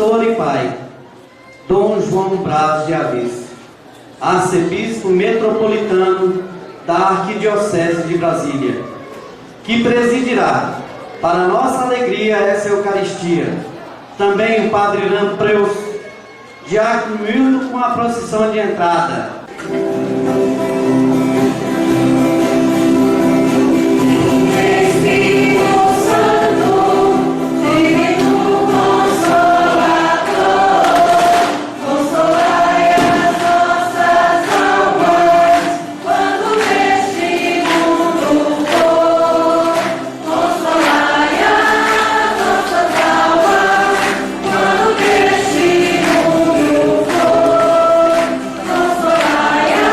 pastor e pai, Dom João Braz de Aves, arcebispo metropolitano da Arquidiocese de Brasília, que presidirá, para nossa alegria, essa Eucaristia. Também o padre Lampreus, diácono Milton, com a procissão de entrada. Consolai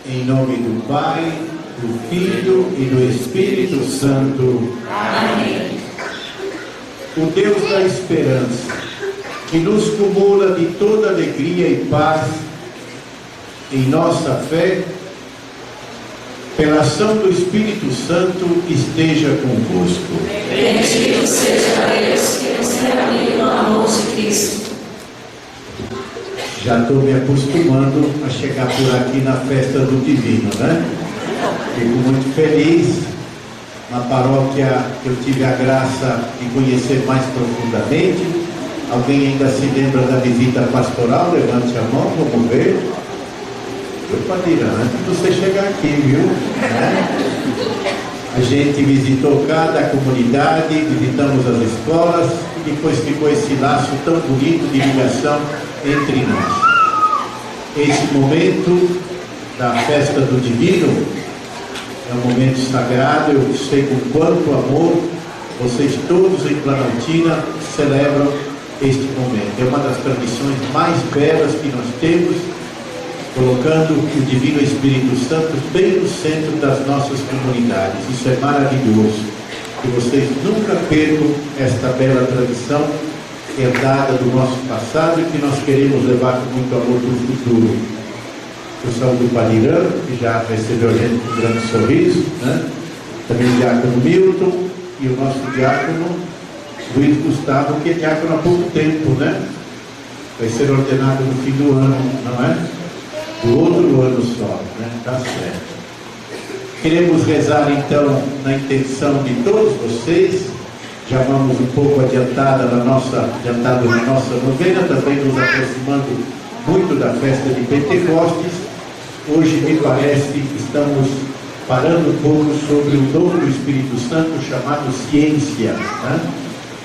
Em nome do Pai, do Filho e do Espírito Santo. Amém. O Deus da esperança, que nos cumula de toda alegria e paz em nossa fé, pela ação do Espírito Santo, esteja convosco. Bendito seja Deus que nos reuniu no amor de Cristo. Já estou me acostumando a chegar por aqui na festa do Divino, né? Fico muito feliz. Uma paróquia que eu tive a graça de conhecer mais profundamente. Alguém ainda se lembra da visita pastoral? Levante a mão, vamos ver. Eu, Padre, antes de você chegar aqui, viu? A gente visitou cada comunidade, visitamos as escolas e depois ficou esse laço tão bonito de ligação entre nós. Esse momento da festa do Divino é um momento sagrado. Eu sei com quanto amor vocês todos em Planaltina celebram este momento. É uma das tradições mais belas que nós temos, colocando o Divino Espírito Santo bem no centro das nossas comunidades. Isso é maravilhoso. Que vocês nunca percam esta bela tradição herdada do nosso passado e que nós queremos levar com muito amor para o futuro. Eu saúdo o Padre Irã, que já recebeu a gente com um grande sorriso, né? Também o diácono Milton e o nosso diácono Luiz Gustavo, que é diácono há pouco tempo, né? Vai ser ordenado no fim do ano, não é? Do outro ano só, né? Tá certo. Queremos rezar então na intenção de todos vocês. Já vamos um pouco adiantado na nossa novena, também nos aproximando muito da festa de Pentecostes. Hoje, me parece que estamos falando um pouco sobre o dom do Espírito Santo chamado ciência, né?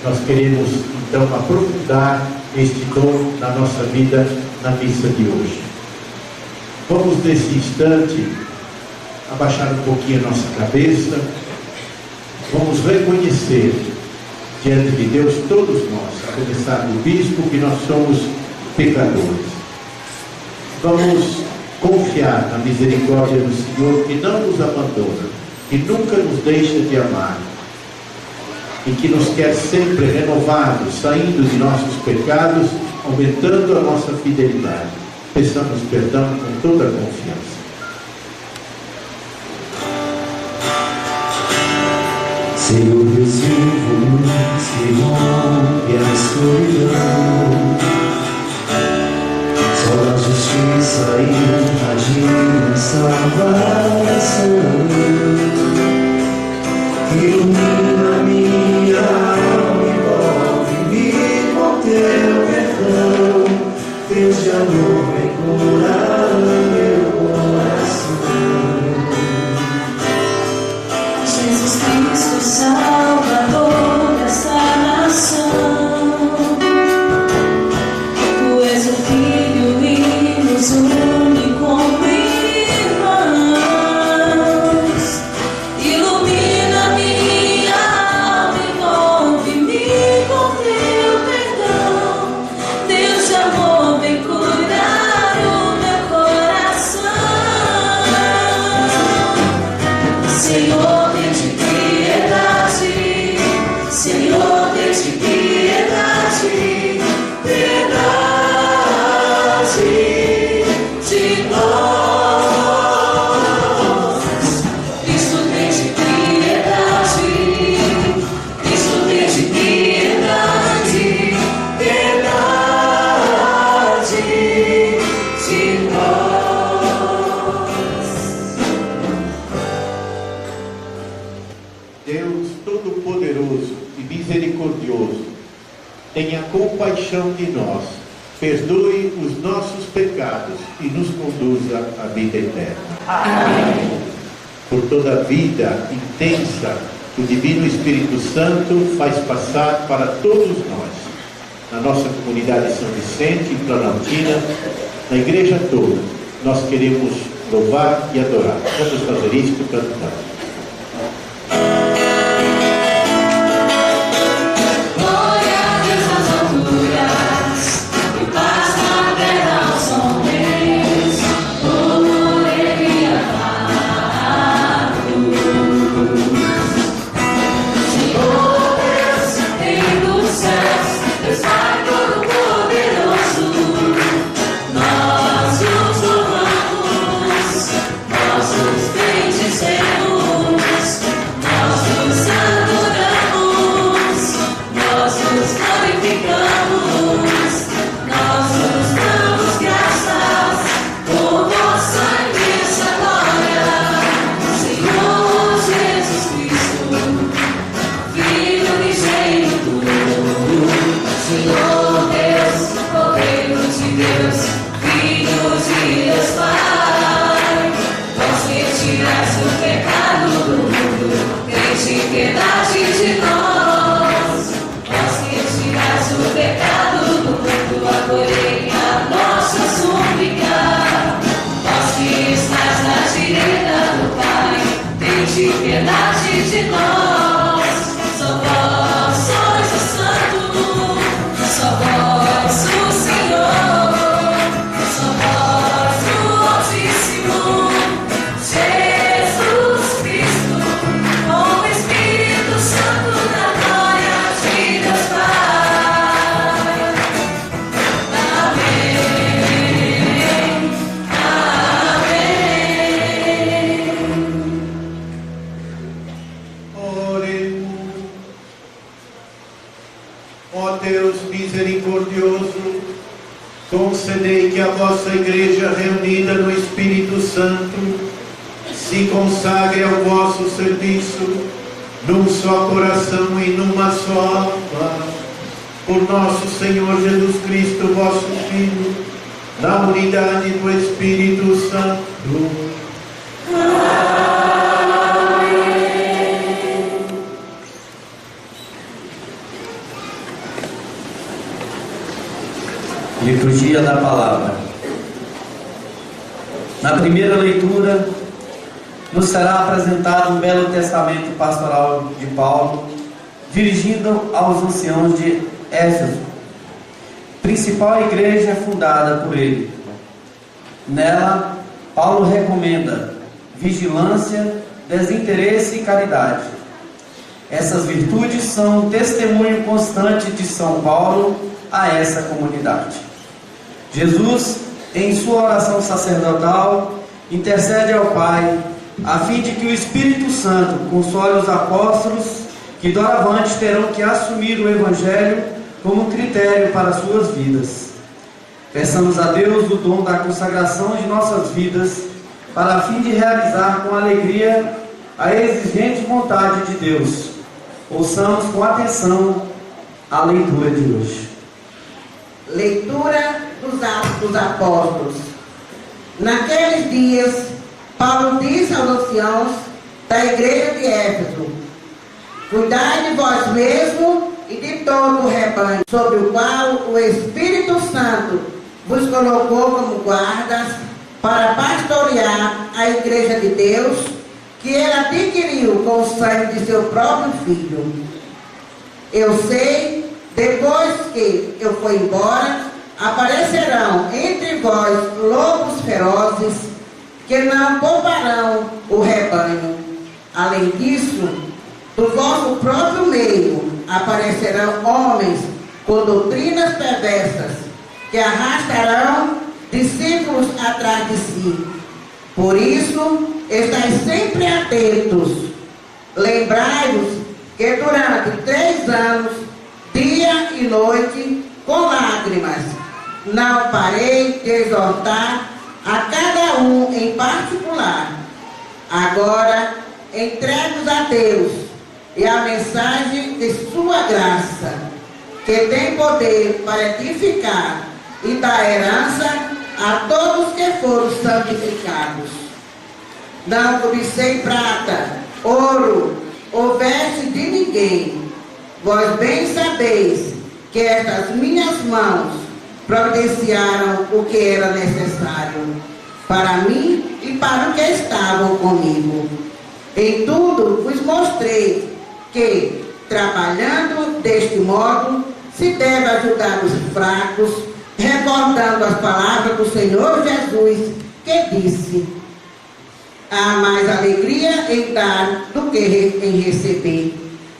Nós queremos então aprofundar este dom na nossa vida na missa de hoje. Vamos nesse instante abaixar um pouquinho a nossa cabeça. Vamos reconhecer diante de Deus, todos nós, a começar do bispo, que nós somos pecadores. Vamos confiar na misericórdia do Senhor, que não nos abandona, que nunca nos deixa de amar e que nos quer sempre renovados, saindo de nossos pecados, aumentando a nossa fidelidade. Peçamos perdão com toda a confiança. Senhor Deus vivo, que rompe a escuridão, só da justiça e a salvação, ilumina minha alma, envolve-me com teu perdão, Deus de amor vem curar meu coração. Jesus Cristo, Salvador desta nação, Tu és o Filho e nos une como irmãos. Ilumina minha alma, envolve-me com Teu perdão. Deus de amor, vem curar o meu coração. Senhor, Senhor, tem-te piedade, piedade de nós. Cristo, tem-te piedade, Cristo, tem-te piedade, piedade de nós. Deus Todo-Poderoso e misericordioso, tenha compaixão de nós, perdoe os nossos pecados e nos conduza à vida eterna. Amém. Por toda a vida intensa que o Divino Espírito Santo faz passar para todos nós, na nossa comunidade São Vicente, em Planaltina, na igreja toda, nós queremos louvar e adorar. Vamos fazer isto cantando. Paz na terra aos homens, como alegria piedade de nós. Só vós sois o Santo, só vós o Senhor, só vós o Altíssimo, Jesus Cristo, com o Espírito Santo da glória de Deus Pai. Amém, Oremos. Ó Deus misericordioso, concedei que a vossa Igreja reunida no Espírito Santo se consagre ao vosso serviço num só coração e numa só alma. Por nosso Senhor Jesus Cristo, vosso Filho, na unidade do Espírito Santo. Liturgia da Palavra. Na primeira leitura, nos será apresentado um belo testamento pastoral de Paulo, dirigido aos anciãos de Éfeso, principal igreja fundada por ele. Nela, Paulo recomenda vigilância, desinteresse e caridade. Essas virtudes são um testemunho constante de São Paulo a essa comunidade. Jesus, em sua oração sacerdotal, intercede ao Pai, a fim de que o Espírito Santo console os apóstolos que doravante terão que assumir o Evangelho como critério para suas vidas. Peçamos a Deus o dom da consagração de nossas vidas, para a fim de realizar com alegria a exigente vontade de Deus. Ouçamos com atenção a leitura de hoje. Leitura dos Atos dos Apóstolos. Naqueles dias, Paulo disse aos anciãos da igreja de Éfeso: cuidai de vós mesmos e de todo o rebanho, sobre o qual o Espírito Santo vos colocou como guardas, para pastorear a igreja de Deus, que ele adquiriu com o sangue de seu próprio Filho. Eu sei, depois que eu for embora, aparecerão entre vós lobos ferozes, que não pouparão o rebanho. Além disso, do vosso próprio meio aparecerão homens com doutrinas perversas, que arrastarão discípulos atrás de si. Por isso, estais sempre atentos. Lembrai-vos que durante 3 anos, dia e noite, com lágrimas, não parei de exortar a cada um em particular. Agora, entregue-os a Deus e a mensagem de sua graça, que tem poder para edificar e dar herança a todos que foram santificados. Não cobicei prata, ouro ou veste de ninguém. Vós bem sabeis que estas minhas mãos providenciaram o que era necessário para mim e para os que estavam comigo. Em tudo vos mostrei que, trabalhando deste modo, se deve ajudar os fracos, recordando as palavras do Senhor Jesus, que disse: há mais alegria em dar do que em receber.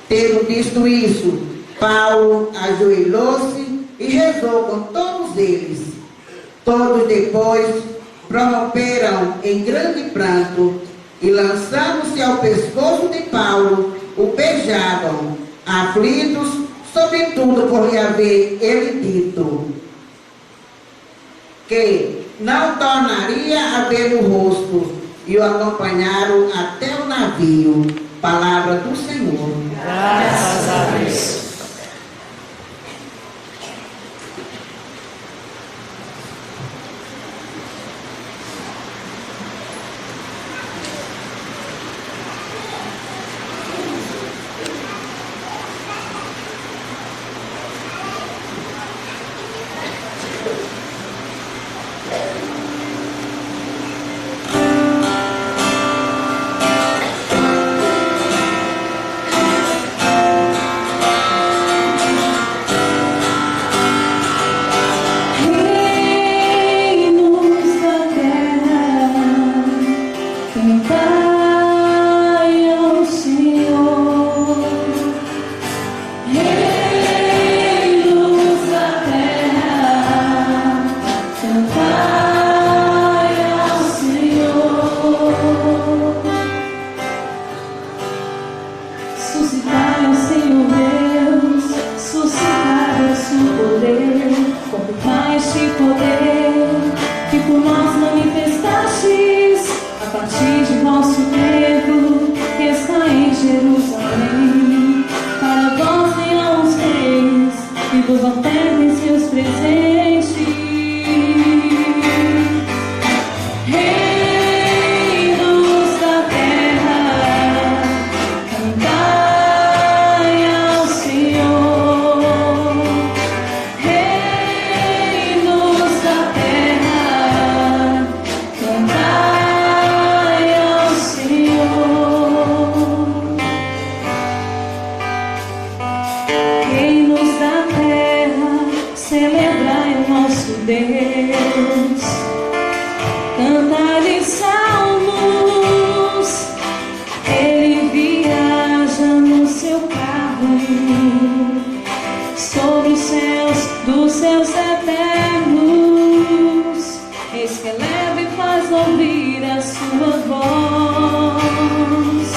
Tendo dito isso, Paulo ajoelhou-se e rezou com todos eles. Todos depois prorromperam em grande pranto e, lançando-se ao pescoço de Paulo, o beijavam, aflitos, sobretudo por lhe haver ele dito que não tornaria a ver o rosto, e o acompanharam até o navio. Palavra do Senhor. Graças a Deus. vestis de vosso templo, que está em Jerusalém. Para vós venham os reis, e vos ofertem seus presentes. Reinos da terra, cantai ao Senhor. Reinos da terra, cantai ao Senhor. Reinos da terra, celebrai o nosso Deus. Cantai-lhe salmos, ele viaja no seu carro sobre os céus dos céus eternos. Eis que eleva e faz ouvir a sua voz,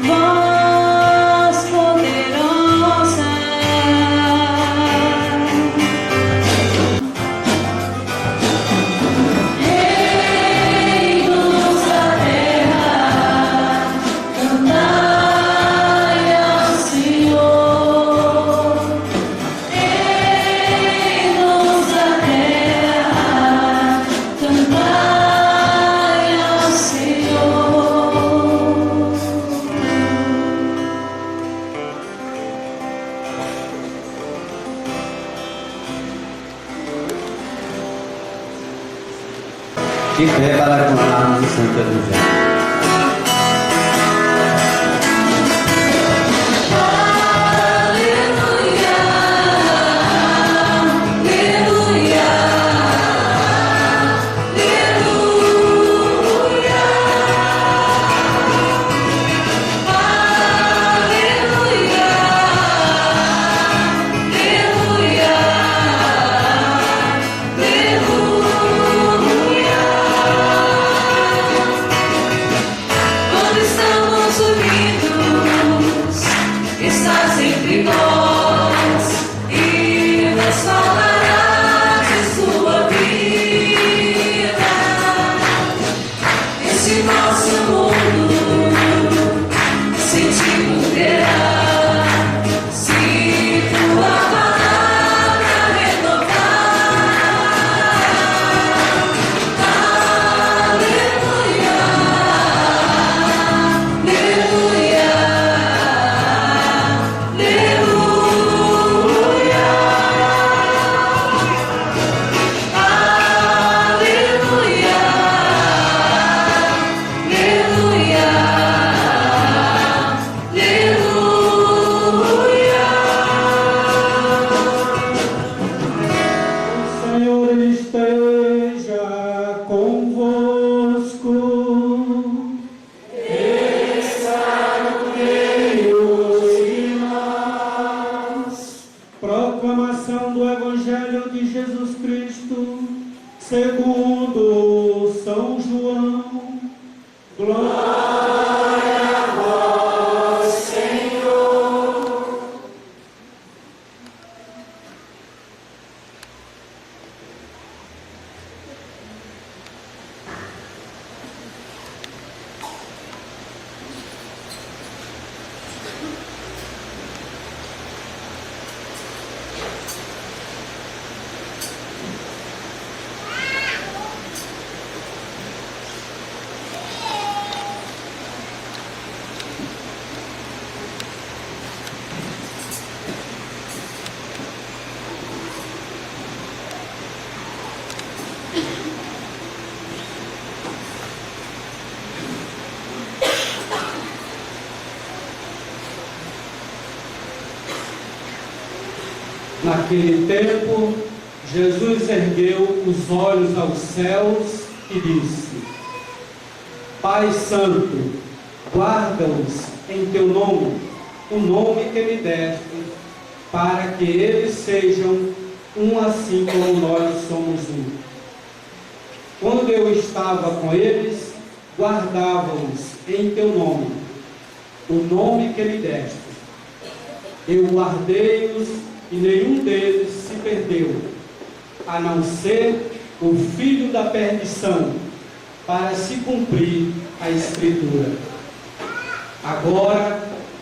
voz poderosa. Reinos da terra, cantai ao Senhor. Reinos da terra, cantai ao Senhor. De pé para cantarmos o Santo Evangelho. Aleluia, aleluia, aleluia, aleluia, aleluia, quando estamos unidos, estás entre nós e nos falarás de sua vida. Esse nosso mundo sentido terá, se tua palavra renovar. Aleluia, aleluia, aleluia, aleluia, aleluia, O Senhor esteja convosco. Proclamação do Evangelho de Jesus Cristo, segundo São João. Glória a vós, Senhor. Naquele tempo, Jesus ergueu os olhos aos céus e disse: Pai Santo, guarda-os em teu nome, o nome que me deste, para que eles sejam um assim como nós somos um. Quando eu estava com eles, guardava-os em teu nome, o nome que me deste. Eu guardei-os e nenhum deles se perdeu, a não ser o filho da perdição, para se cumprir a Escritura. Agora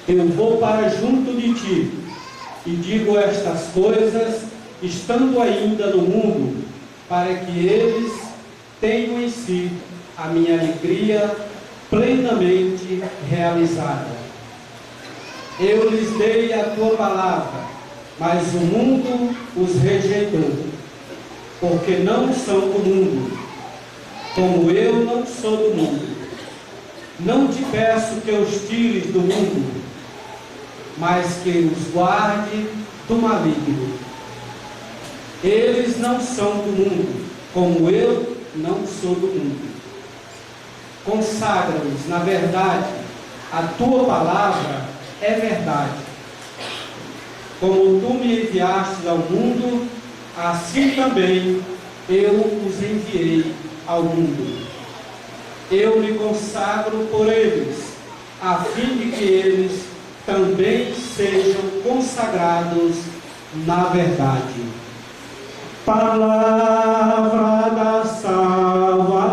eu vou para junto de ti, e digo estas coisas, estando ainda no mundo, para que eles tenham em si a minha alegria plenamente realizada. Eu lhes dei a tua palavra, mas o mundo os rejeitou, porque não são do mundo, como eu não sou do mundo. Não te peço que os tires do mundo, mas que os guarde do maligno. Eles não são do mundo, como eu não sou do mundo. Consagra-os na verdade, a tua palavra é verdade. Como tu me enviaste ao mundo, assim também eu os enviei ao mundo. Eu me consagro por eles, a fim de que eles também sejam consagrados na verdade. Palavra da salvação.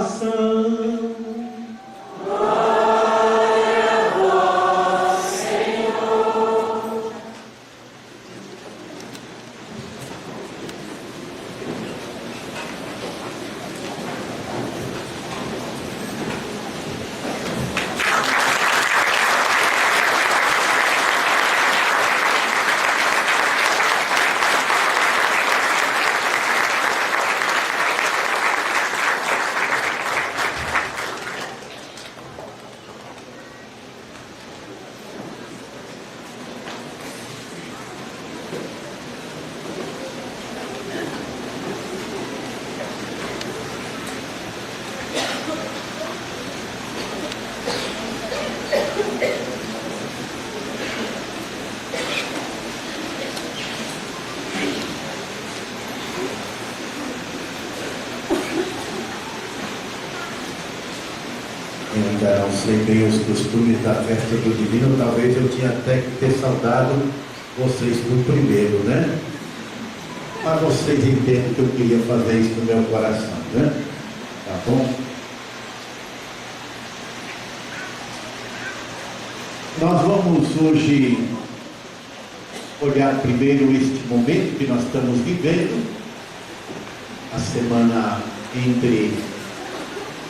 Eu ainda não sei bem os costumes da festa do Divino, talvez eu tinha até que ter saudado vocês por primeiro, né? Mas vocês entendem que eu queria fazer isso no meu coração, né? Tá bom? Nós vamos hoje olhar primeiro este momento que nós estamos vivendo, a semana entre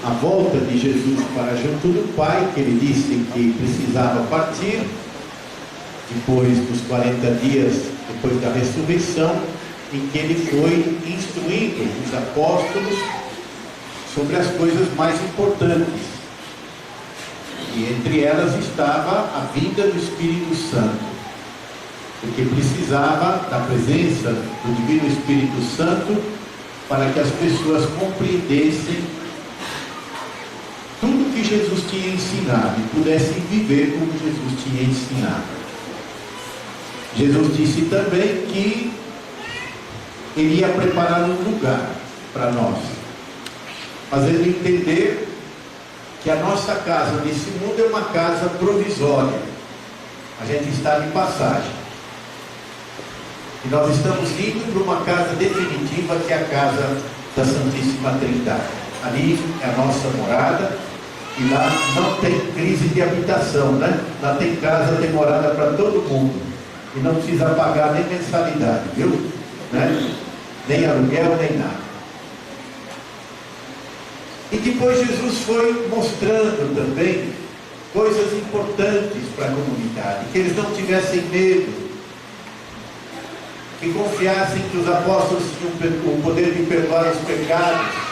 a volta de Jesus para junto do Pai, que ele disse que precisava partir, depois dos 40 dias, depois da ressurreição, em que ele foi instruindo os apóstolos sobre as coisas mais importantes. E entre elas estava a vinda do Espírito Santo, porque precisava da presença do Divino Espírito Santo para que as pessoas compreendessem tudo que Jesus tinha ensinado e pudessem viver como Jesus tinha ensinado. Jesus disse também que ele ia preparar um lugar para nós, fazendo entender que a nossa casa nesse mundo é uma casa provisória. A gente está de passagem. E nós estamos indo para uma casa definitiva, que é a casa da Santíssima Trindade. Ali é a nossa morada. E lá não tem crise de habitação, né? Lá tem casa, tem morada para todo mundo. E não precisa pagar nem mensalidade, viu? Né? Nem aluguel, nem nada. E depois Jesus foi mostrando também coisas importantes para a comunidade. Que eles não tivessem medo. Que confiassem que os apóstolos tinham o poder de perdoar os pecados.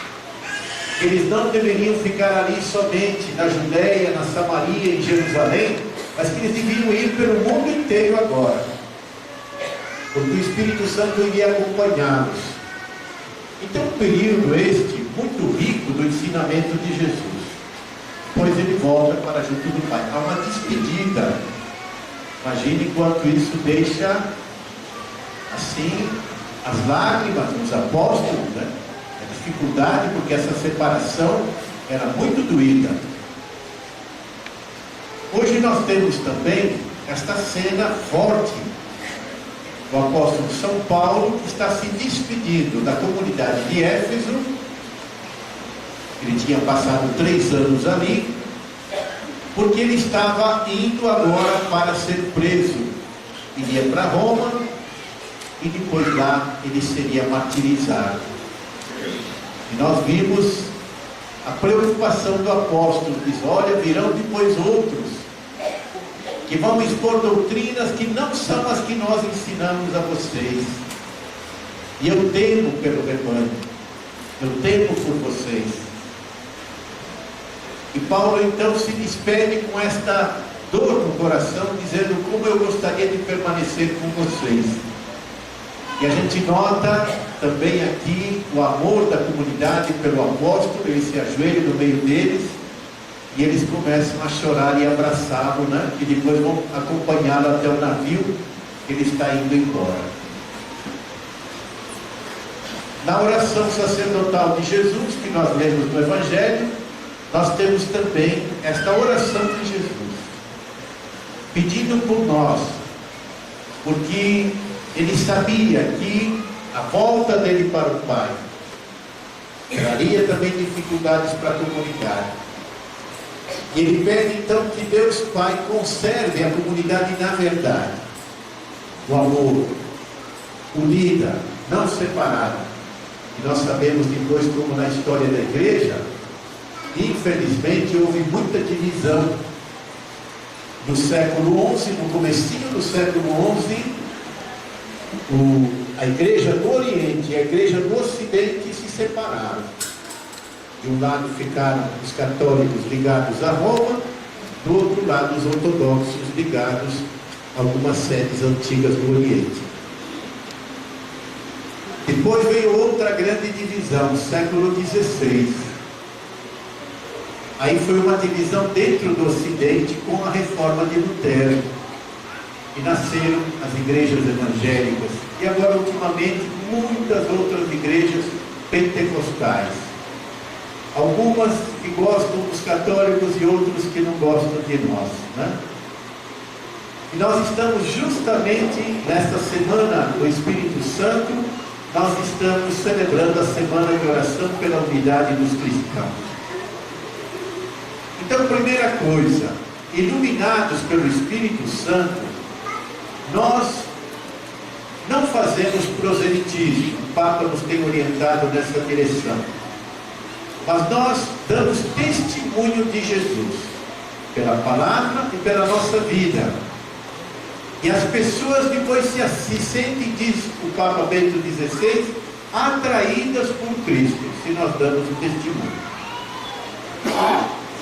Eles não deveriam ficar ali somente na Judéia, na Samaria, em Jerusalém, mas que eles deviam ir pelo mundo inteiro agora, porque o Espírito Santo iria acompanhá-los. Então, um período este muito rico do ensinamento de Jesus. Depois ele volta para junto do Pai. Há uma despedida. Imagine quanto isso deixa assim as lágrimas dos apóstolos, né? Dificuldade, porque essa separação era muito doída. Hoje nós temos também esta cena forte do apóstolo São Paulo, que está se despedindo da comunidade de Éfeso Ele tinha passado 3 anos ali, porque ele estava indo agora para ser preso. Iria para Roma e depois lá ele seria martirizado. E nós vimos a preocupação do apóstolo, diz: olha, virão depois outros que vão expor doutrinas que não são as que nós ensinamos a vocês. E eu temo pelo rebanho, eu temo por vocês. E Paulo então se despede com esta dor no coração, dizendo: como eu gostaria de permanecer com vocês. E a gente nota também aqui o amor da comunidade pelo apóstolo. Ele se ajoelha no meio deles e eles começam a chorar e abraçá-lo, né? E depois vão acompanhá-lo até o navio que ele está indo embora. Na oração sacerdotal de Jesus, que nós lemos no Evangelho, nós temos também esta oração de Jesus, pedindo por nós, porque ele sabia que a volta dele para o Pai traria também dificuldades para a comunidade. E ele pede então que Deus Pai conserve a comunidade na verdade, o amor, unida, não separada. E nós sabemos depois como na história da igreja, infelizmente houve muita divisão. No século XI, no comecinho do século XI, a igreja do Oriente e a igreja do Ocidente se separaram. De um lado ficaram os católicos ligados a Roma, do outro lado os ortodoxos ligados a algumas sedes antigas do Oriente. Depois veio outra grande divisão, século XVI. Aí foi uma divisão dentro do Ocidente com a reforma de Lutero. E nasceram as igrejas evangélicas. E agora, ultimamente, muitas outras igrejas pentecostais. Algumas que gostam dos católicos e outros que não gostam de nós, né? E nós estamos justamente nesta semana do Espírito Santo, nós estamos celebrando a semana de oração pela unidade dos cristãos. Então, primeira coisa, iluminados pelo Espírito Santo, nós não fazemos proselitismo. O Papa nos tem orientado nessa direção. Mas nós damos testemunho de Jesus, pela palavra e pela nossa vida. E as pessoas depois se sentem, diz o Papa Bento XVI, atraídas por Cristo, se nós damos o testemunho.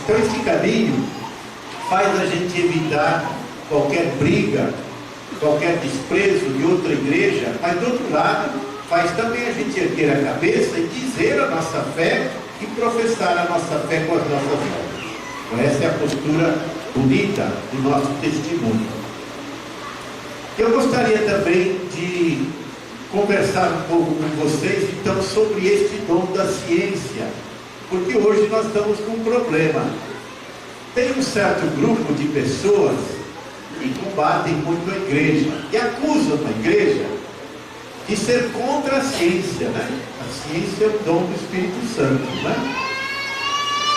Então esse caminho faz a gente evitar qualquer briga, qualquer desprezo de outra igreja, mas do outro lado faz também a gente erguer a cabeça e dizer a nossa fé e professar a nossa fé com as nossas obras. Então essa é a postura bonita do nosso testemunho. Eu gostaria também de conversar um pouco com vocês então sobre este dom da ciência, porque hoje nós estamos com um problema. Tem um certo grupo de pessoas que combatem muito a igreja e acusam a igreja de ser contra a ciência, né? A ciência é o dom do Espírito Santo, né?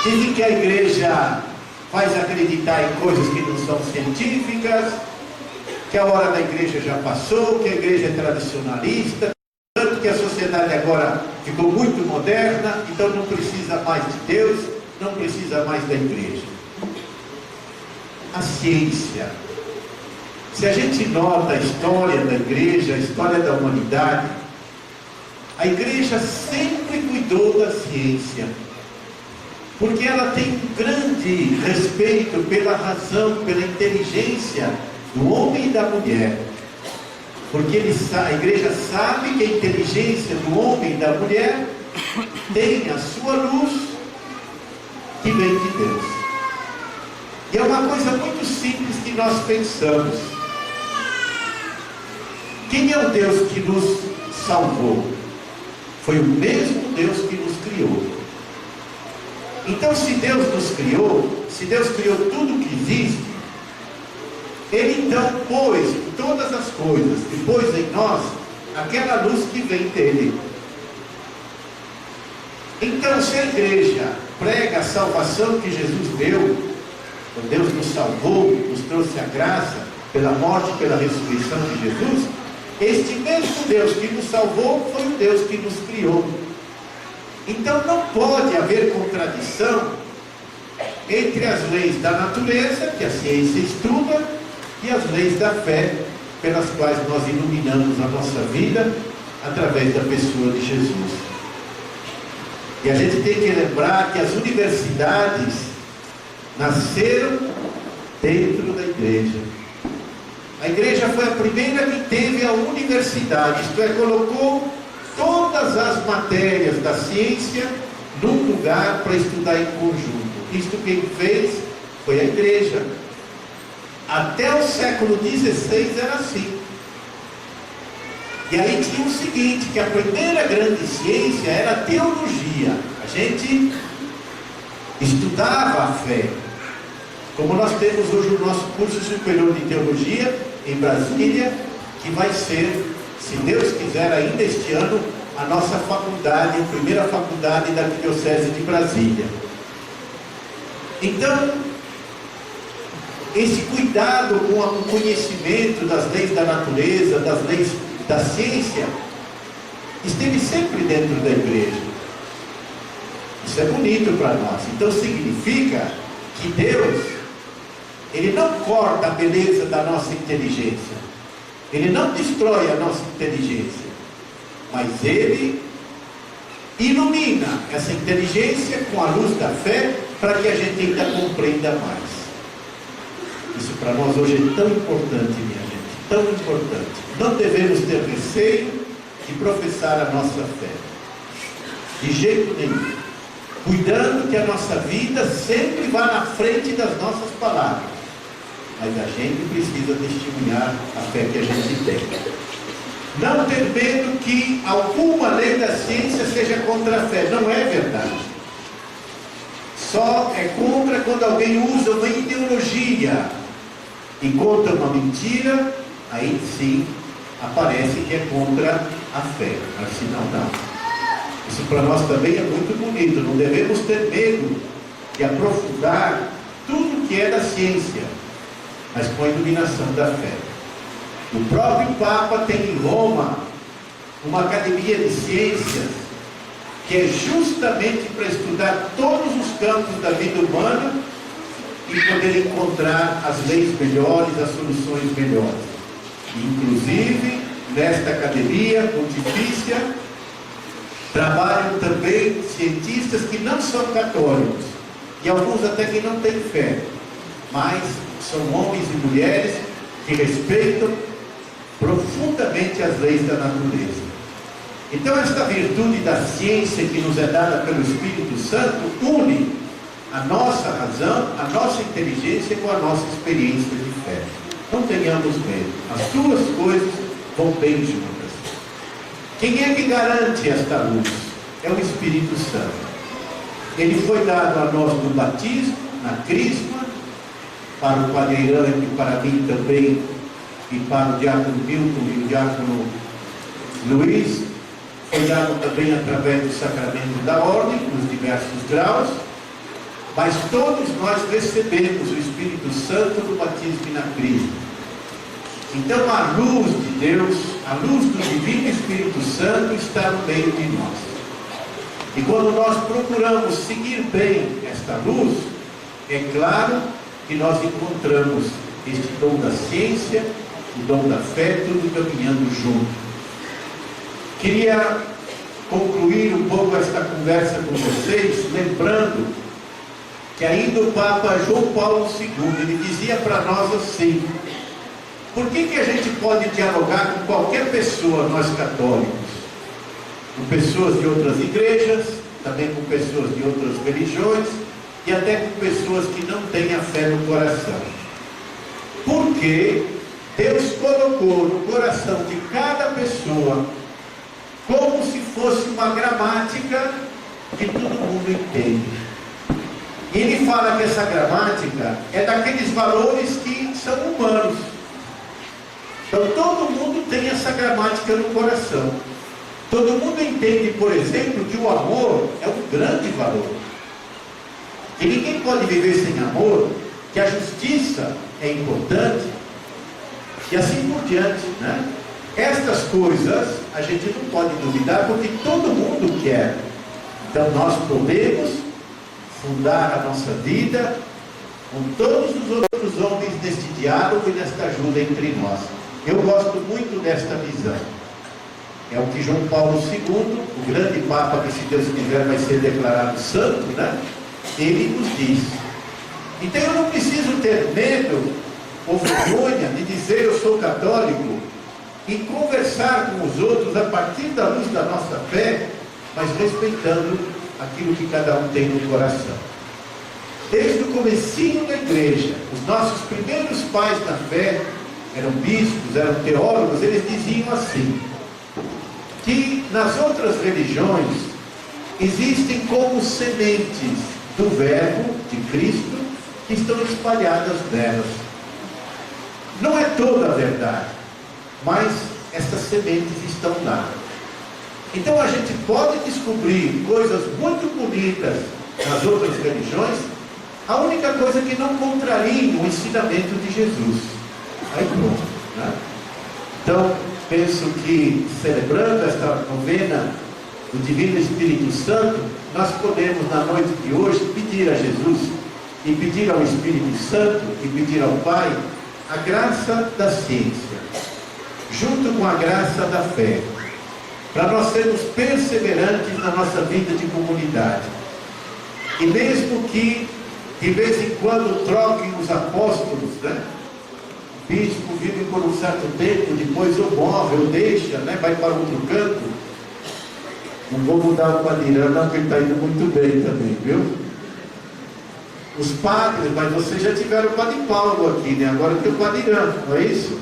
Dizem que a igreja faz acreditar em coisas que não são científicas, que a hora da igreja já passou, que a igreja é tradicionalista, tanto que a sociedade agora ficou muito moderna, então não precisa mais de Deus, não precisa mais da igreja. A ciência. Se a gente nota a história da igreja, a história da humanidade, a igreja sempre cuidou da ciência, porque ela tem um grande respeito pela razão, pela inteligência do homem e da mulher, porque a igreja sabe que a inteligência do homem e da mulher tem a sua luz que vem de Deus. E é uma coisa muito simples que nós pensamos: quem é o Deus que nos salvou? Foi o mesmo Deus que nos criou. Então, se Deus nos criou, se Deus criou tudo que existe, Ele então pôs em todas as coisas, e pôs em nós aquela luz que vem dele. Então, se a igreja prega a salvação que Jesus deu, quando Deus nos salvou, nos trouxe a graça, pela morte e pela ressurreição de Jesus, este mesmo Deus que nos salvou foi o Deus que nos criou. Então não pode haver contradição entre as leis da natureza, que a ciência estuda, e as leis da fé, pelas quais nós iluminamos a nossa vida através da pessoa de Jesus. E a gente tem que lembrar que as universidades nasceram dentro da igreja. A igreja foi a primeira que teve a universidade, isto é, colocou todas as matérias da ciência num lugar para estudar em conjunto. Isto quem fez foi a igreja. Até o século XVI era assim. E aí tinha o seguinte, que a primeira grande ciência era a teologia. A gente estudava a fé. Como nós temos hoje o nosso curso superior de teologia em Brasília, que vai ser, se Deus quiser, ainda este ano, a nossa faculdade, a primeira faculdade da Arquidiocese de Brasília. Então, esse cuidado com o conhecimento das leis da natureza, das leis da ciência, esteve sempre dentro da igreja. Isso é bonito para nós. Então significa que Deus, Ele não corta a beleza da nossa inteligência, Ele não destrói a nossa inteligência, mas Ele ilumina essa inteligência com a luz da fé, para que a gente ainda compreenda mais. Isso para nós hoje é tão importante, minha gente, tão importante. Não devemos ter receio de professar a nossa fé, de jeito nenhum, cuidando que a nossa vida sempre vá na frente das nossas palavras, mas a gente precisa testemunhar a fé que a gente tem. Não ter medo que alguma lei da ciência seja contra a fé, não é verdade. Só é contra quando alguém usa uma ideologia e conta uma mentira, aí sim aparece que é contra a fé, mas se não, não. Isso para nós também é muito bonito. Não devemos ter medo de aprofundar tudo que é da ciência, mas com a iluminação da fé. O próprio Papa tem em Roma uma academia de ciências, que é justamente para estudar todos os campos da vida humana e poder encontrar as leis melhores, as soluções melhores. Inclusive, nesta academia pontifícia, trabalham também cientistas que não são católicos, e alguns até que não têm fé, mas são homens e mulheres que respeitam profundamente as leis da natureza. Então esta virtude da ciência que nos é dada pelo Espírito Santo une a nossa razão, a nossa inteligência com a nossa experiência de fé. Não tenhamos medo, as duas coisas vão bem juntas. Quem é que garante esta luz? É o Espírito Santo. Ele foi dado a nós no batismo, na crisma, para o Padre Irã e para mim também, e para o diácono Milton e o diácono Luiz. Foi dado também através do sacramento da ordem, nos diversos graus, mas todos nós recebemos o Espírito Santo no batismo e na crisma. Então a luz de Deus, a luz do Divino Espírito Santo está no meio de nós. E quando nós procuramos seguir bem esta luz, é claro que nós encontramos este dom da ciência, o dom da fé, tudo caminhando junto. Queria concluir um pouco esta conversa com vocês, lembrando que ainda o Papa João Paulo II, ele dizia para nós assim: por que a gente pode dialogar com qualquer pessoa, nós católicos? Com pessoas de outras igrejas, também com pessoas de outras religiões, e até com pessoas que não têm a fé no coração. Porque Deus colocou no coração de cada pessoa como se fosse uma gramática que todo mundo entende. E ele fala que essa gramática é daqueles valores que são humanos. Então todo mundo tem essa gramática no coração. Todo mundo entende, por exemplo, que o amor é um grande valor. que ninguém pode viver sem amor, que a justiça é importante, e assim por diante, né? Estas coisas a gente não pode duvidar, porque todo mundo quer. Então nós podemos fundar a nossa vida com todos os outros homens neste diálogo e nesta ajuda entre nós. Eu gosto muito desta visão. É o que João Paulo II, o grande Papa, que se Deus quiser vai ser declarado santo, né? Ele nos diz. Então eu não preciso ter medo ou vergonha de dizer eu sou católico e conversar com os outros a partir da luz da nossa fé, mas respeitando aquilo que cada um tem no coração. Desde o comecinho da igreja, os nossos primeiros pais da fé, eram bispos, eram teólogos, eles diziam assim, que nas outras religiões existem como sementes do verbo de Cristo que estão espalhadas nelas. Não é toda a verdade, mas essas sementes estão lá. Então a gente pode descobrir coisas muito bonitas nas outras religiões, a única coisa que não contraria o ensinamento de Jesus. Aí pronto, né? Então, penso que celebrando esta novena do Divino Espírito Santo, nós podemos na noite de hoje pedir a Jesus e pedir ao Espírito Santo e pedir ao Pai a graça da ciência, junto com a graça da fé, para nós sermos perseverantes na nossa vida de comunidade. E mesmo que de vez em quando troquem os apóstolos, né? O bispo vive por um certo tempo, depois ou morre, ou deixa, né? Vai para outro canto. Não vou mudar o Padre Irã, não, porque ele está indo muito bem também, viu? Os padres, mas vocês já tiveram o Padre Paulo aqui, né? Agora tem o Padre Irã, não é isso?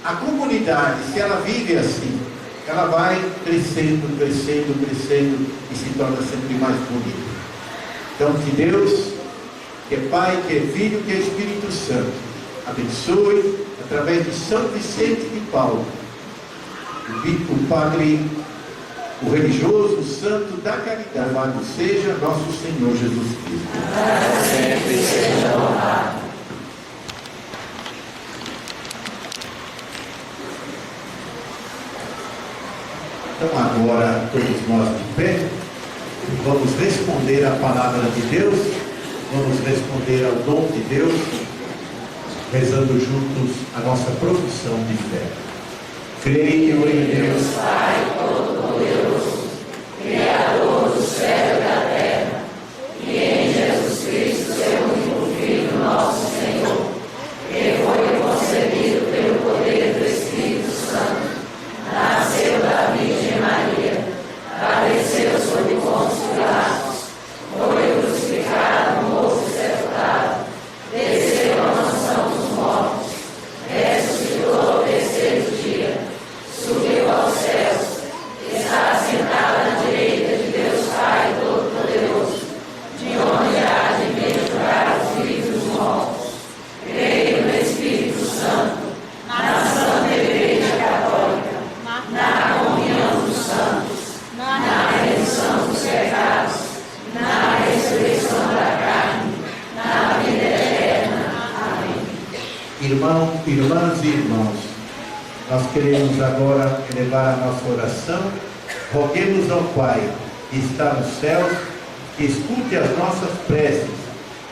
A comunidade, se ela vive assim, ela vai crescendo, crescendo, crescendo e se torna sempre mais bonita. Então que Deus, que é Pai, que é Filho, que é Espírito Santo, abençoe através de São Vicente de Paulo, o Padre, o religioso, o santo da caridade. Louvado seja nosso Senhor Jesus Cristo. Sempre seja louvado. Então agora, todos nós de pé, vamos responder à palavra de Deus, vamos responder ao dom de Deus, rezando juntos a nossa profissão de fé. Creio em Deus, Pai Todo-Poderoso, Criador do céu e da terra, e em Jesus Cristo, seu único Filho, nosso Senhor, que foi concebido pelo poder do Espírito Santo, nasceu da Virgem Maria, padeceu sob Pôncio Pilatos, foi crucificado, morto e sepultado, desceu à mansão dos mortos, ressuscitou ao terceiro dia, subiu aos céus, está sentado à direita de Deus Pai Todo-Poderoso, de onde há de vir julgar os vivos e os mortos. Creio no Espírito Santo, na Santa Igreja Católica, na comunhão dos santos, na remissão dos pecados, na ressurreição da carne, na vida eterna. Amém. Irmãs e irmãos, nós queremos agora elevar a nossa oração. Roguemos ao Pai, que está nos céus, que escute as nossas preces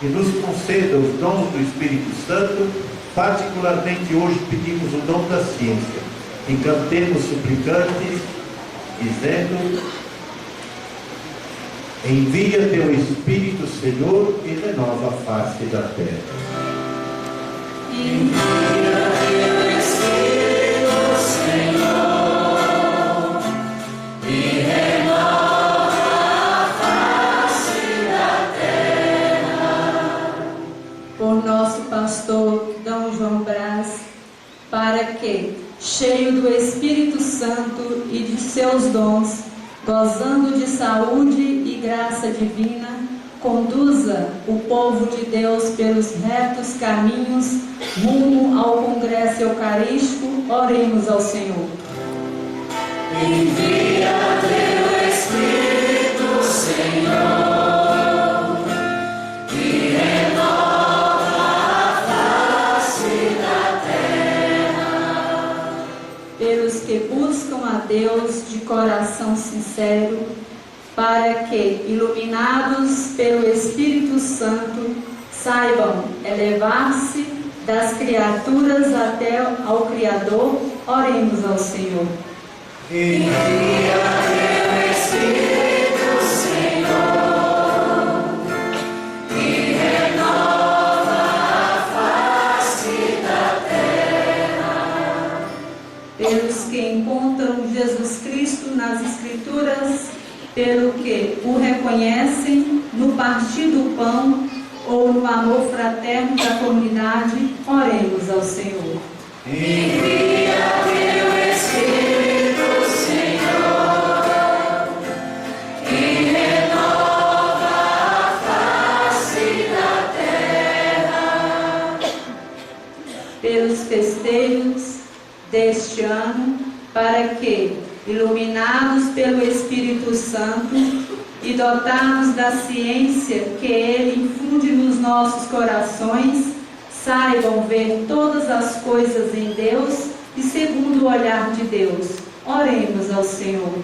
e nos conceda os dons do Espírito Santo. Particularmente hoje pedimos o dom da ciência e cantemos suplicantes, dizendo: envia teu Espírito, Senhor, e renova a face da terra. Por nosso pastor D. João Braz, para que, cheio do Espírito Santo e de seus dons, gozando de saúde e graça divina, conduza o povo de Deus pelos retos caminhos rumo ao congresso eucarístico. Oremos ao Senhor. Envia teu Espírito, Senhor, Deus de coração sincero, para que, iluminados pelo Espírito Santo, saibam elevar-se das criaturas até ao Criador. Oremos ao Senhor. Envia teu Espírito, Senhor, e renova a face da terra. Pelos que encontram Jesus Cristo nas Escrituras, pelo que o reconhecem no partir do pão ou no amor fraterno da comunidade, oremos ao Senhor. Envia teu Espírito, Senhor, e renova a face da terra. Pelos festejos deste ano, para que, iluminados pelo Espírito Santo e dotados da ciência que Ele infunde nos nossos corações, saibam ver todas as coisas em Deus e segundo o olhar de Deus. Oremos ao Senhor.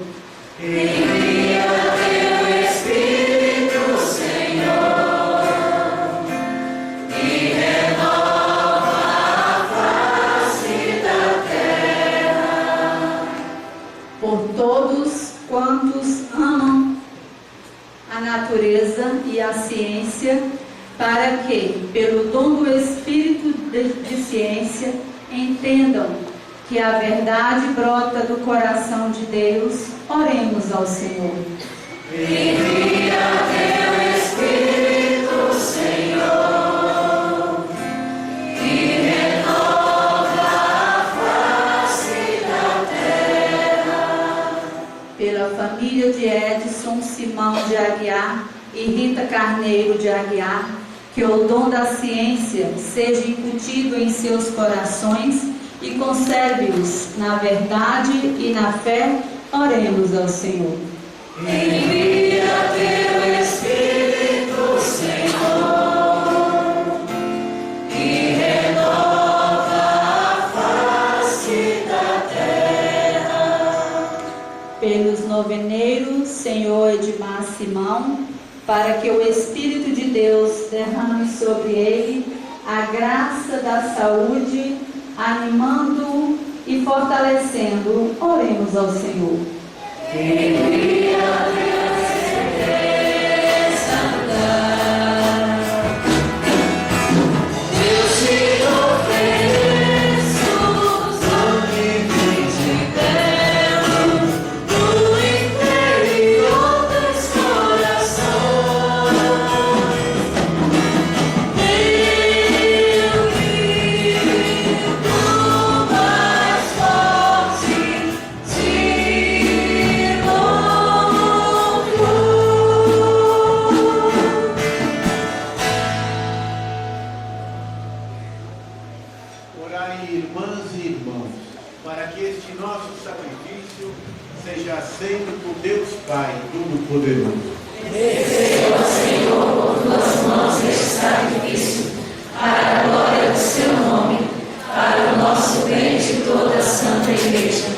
Envia teu Espírito, Senhor, e renova a face da terra. Por todos quantos amam a natureza e a ciência, para que, pelo dom do Espírito de ciência, entendam que a verdade brota do coração de Deus. Oremos ao Senhor. Envia teu Espírito, Senhor, e renova a face da terra. Pela família de Edson Simão de Aguiar e Rita Carneiro de Aguiar, que o dom da ciência seja incutido em seus corações e conserve-os na verdade e na fé. Oremos ao Senhor. Envia teu Espírito, Senhor, e renova a face da terra. Pelos noveneiros, Senhor Edmar Simão, para que o Espírito de Deus derrame sobre ele a graça da saúde, animando-o e fortalecendo. Oremos ao Senhor. Envia teu Espírito Santo, eu te ofereço somente belo no interior dos corações. Meu grito mais forte de louvor. Orai, irmãs e irmãos, para que este nosso sacrifício seja aceito por Deus Pai Todo-Poderoso. Receba, Senhor, por tuas mãos este sacrifício, para a glória do seu nome, para o nosso bem e de toda a Santa Igreja.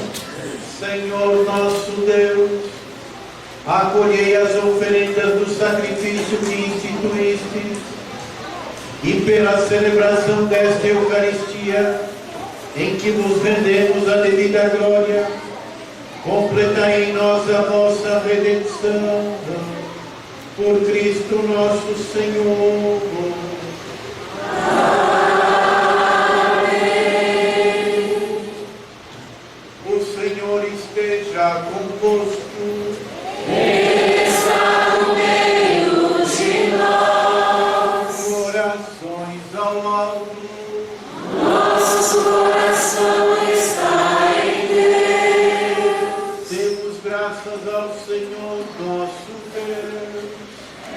Senhor nosso Deus, acolhei as oferendas do sacrifício que instituíste, e pela celebração desta Eucaristia, em que nos rendemos a devida glória, completai em nós a vossa redenção, por Cristo nosso Senhor. O Senhor esteja convosco. Está no meio de nós. Orações ao alto. Nosso coração está em Deus. Demos graças ao Senhor nosso Deus.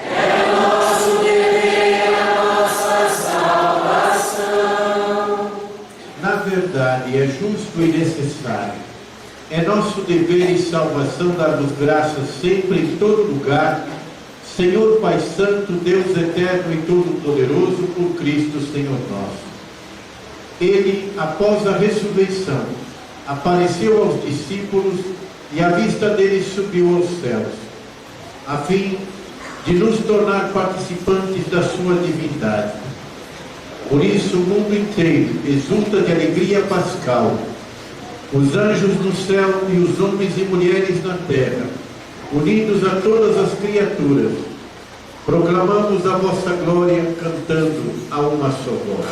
É nosso dever e a nossa salvação. Na verdade, é justo e necessário. É nosso dever e salvação darmos graças sempre em todo lugar, Senhor Pai Santo, Deus eterno e todo-poderoso, por Cristo Senhor nosso. Ele, após a ressurreição, apareceu aos discípulos e a vista dele subiu aos céus, a fim de nos tornar participantes da sua divindade. Por isso o mundo inteiro exulta de alegria pascal. Os anjos no céu e os homens e mulheres na terra, unidos a todas as criaturas, proclamamos a vossa glória cantando a uma só voz.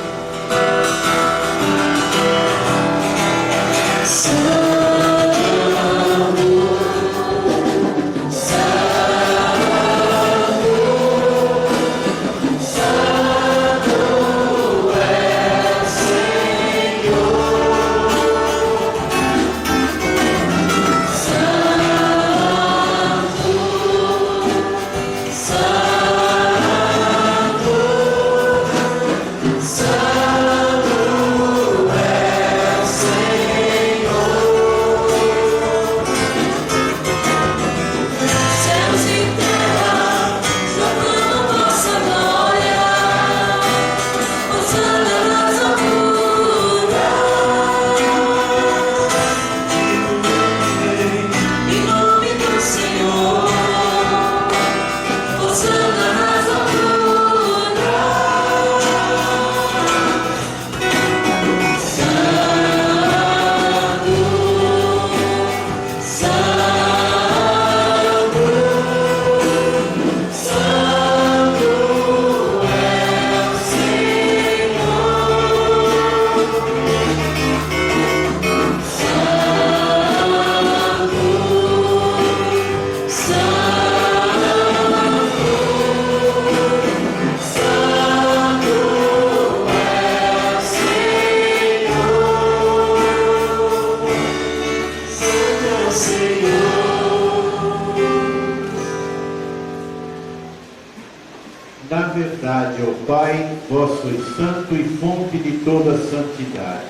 Na verdade, ó Pai, vós sois santo e fonte de toda santidade.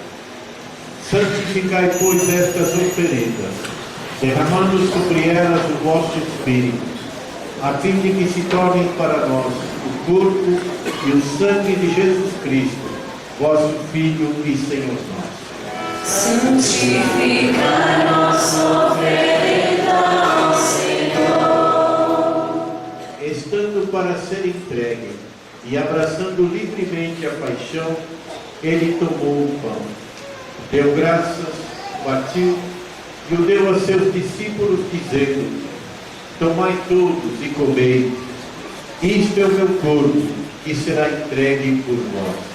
Santificai, pois, estas oferendas, derramando sobre elas o vosso Espírito, a fim de que se tornem para nós o corpo e o sangue de Jesus Cristo, vosso Filho e Senhor nosso. Santifica nossa oferenda ao Senhor. Estando para ser entregue e abraçando livremente a paixão, ele tomou o pão, deu graças, partiu e o deu a seus discípulos, dizendo: tomai todos e comei, isto é o meu corpo, que será entregue por vós.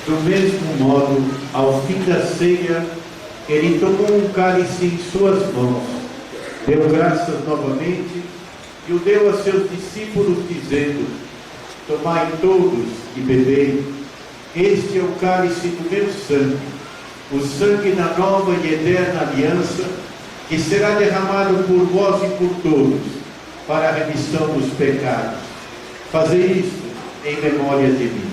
Do mesmo modo, ao fim da ceia, ele tomou um cálice em suas mãos, deu graças novamente e o deu a seus discípulos, dizendo: tomai todos e bebei, este é o cálice do meu sangue, o sangue da nova e eterna aliança, que será derramado por vós e por todos, para a remissão dos pecados. Fazei isto em memória de mim.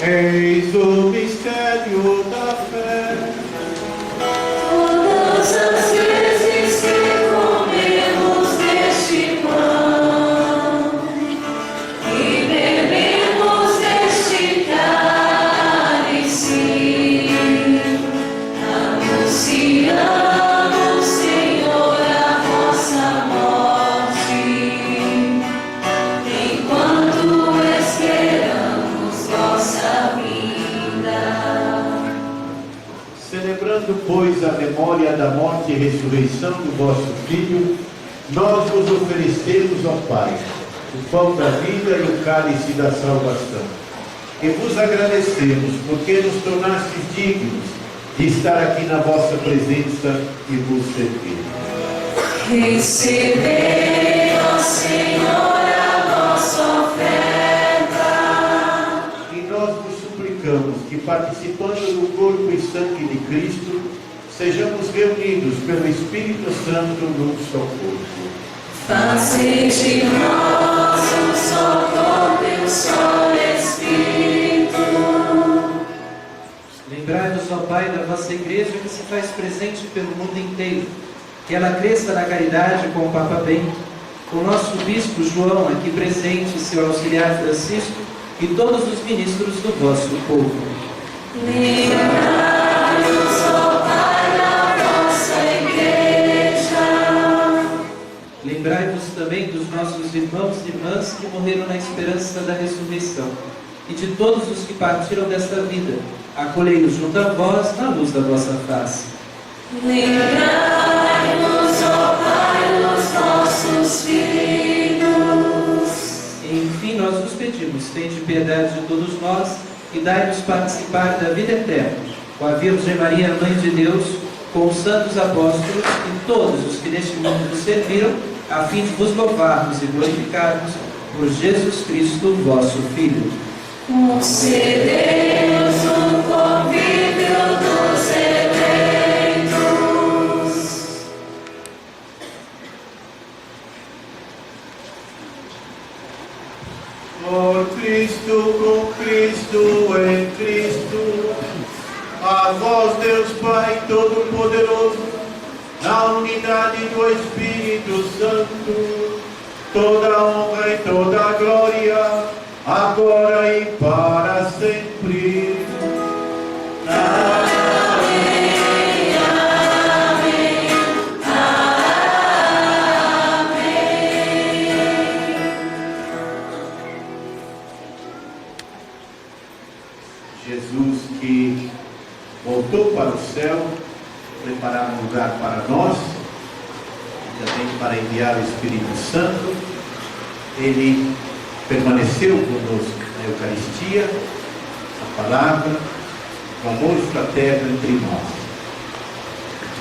Eis o mistério da fé. Todas as vezes que comemos deste pão e bebemos deste cálice, anunciamos, Senhor, a vossa morte, enquanto esperamos vossa vinda. Celebrando, pois, a memória da morte e ressurreição do vosso Filho, nós vos oferecemos, ó Pai, o pão da vida e o cálice da salvação. E vos agradecemos, porque nos tornastes dignos de estar aqui na vossa presença e vos servir. Recebei, ó Senhor, desejamos que, participando do corpo e sangue de Cristo, sejamos reunidos pelo Espírito Santo num só corpo. Faça de nós um só corpo e um só Espírito. Lembrai-vos, ó Pai, da vossa Igreja que se faz presente pelo mundo inteiro, que ela cresça na caridade com o Papa Bento, com o nosso Bispo João aqui presente, seu auxiliar Francisco e todos os ministros do vosso povo. Lembrai-vos, ó Pai, da vossa Igreja. Lembrai-vos também dos nossos irmãos e irmãs que morreram na esperança da ressurreição, e de todos os que partiram desta vida. Acolhei-os junto a vós na luz da vossa face. Lembrai-vos, ó Pai, dos nossos filhos. Enfim, nós vos pedimos, tende piedade de todos nós e dai-nos participar da vida eterna, com a Virgem Maria, Mãe de Deus, com os santos apóstolos e todos os que neste mundo nos serviram, a fim de vos louvarmos e glorificarmos por Jesus Cristo, vosso Filho. Concedei-nos o convívio dos eleitos. Por Cristo, com Cristo, em Cristo, a vós, Deus Pai Todo-Poderoso, na unidade do Espírito Santo, toda honra e toda glória, agora e para sempre. Amém, amém, amém. Jesus, que voltou para o céu, preparar um lugar para nós, e também para enviar o Espírito Santo, ele permaneceu conosco na Eucaristia, a palavra, o amor fraterno entre nós.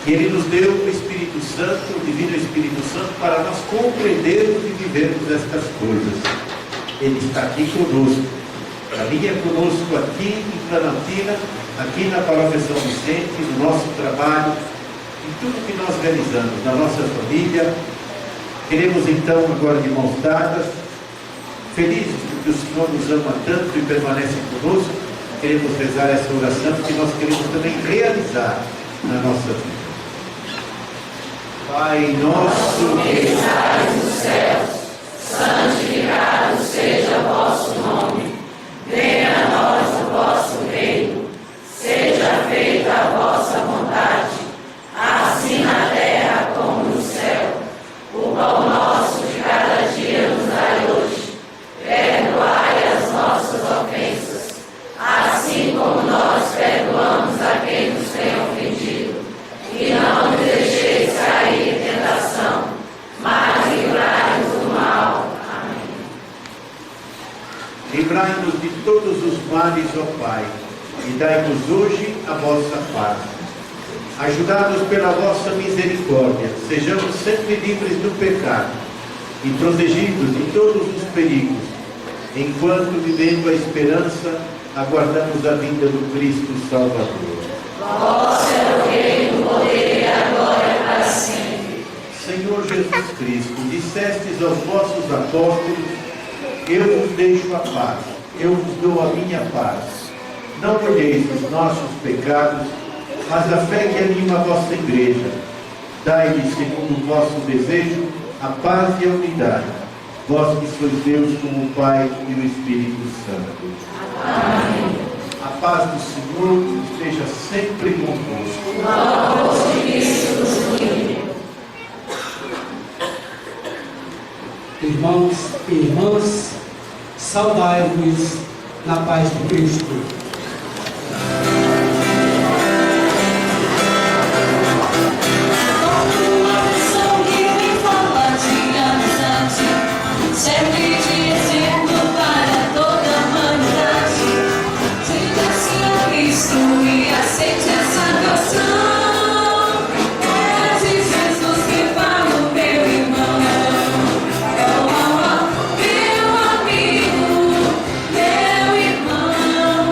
E ele nos deu o Espírito Santo, o Divino Espírito Santo, para nós compreendermos e vivermos estas coisas. Ele está aqui conosco, caminha conosco aqui em Planaltina, aqui na Paróquia São Vicente, no nosso trabalho, em tudo que nós realizamos, na nossa família. Queremos então, agora de mãos dadas, felizes porque o Senhor nos ama tanto e permanece conosco, queremos rezar essa oração que nós queremos também realizar na nossa vida. Pai nosso Que estais nos céus, santificado seja o vosso nome. Venha a nós o vosso reino. Seja feita a vossa vontade, assim na terra como no céu. O pão nosso de cada dia nos dai hoje. Perdoai as nossas ofensas, assim como nós perdoamos a quem nos tem ofendido. E não nos deixeis cair em tentação, mas livrai-nos do mal. Amém. livrai-nos de todos os males, ó Pai, e dai-nos hoje a vossa paz. Ajudados pela vossa misericórdia, sejamos sempre livres do pecado e protegidos de todos os perigos, enquanto, vivendo a esperança, aguardamos a vinda do Cristo Salvador. Vosso é o reino, o poder e a glória para sempre. Senhor Jesus Cristo, dissestes aos vossos apóstolos: eu vos deixo a paz, eu vos dou a minha paz. Não olheis os nossos pecados, mas a fé que anima a vossa igreja. Dai-lhe, segundo o vosso desejo, a paz e a unidade. Vós que sois Deus como o Pai e o Espírito Santo. Amém. A paz do Senhor esteja sempre convosco. Vós de Cristo nos livre. Irmãos e irmãs, saudai-vos na paz de Cristo. Serve de exemplo para toda a humanidade. Diga-se a Cristo e aceite essa canção. É de Jesus que falo, meu irmão. Oh, oh, oh, meu amigo, meu irmão.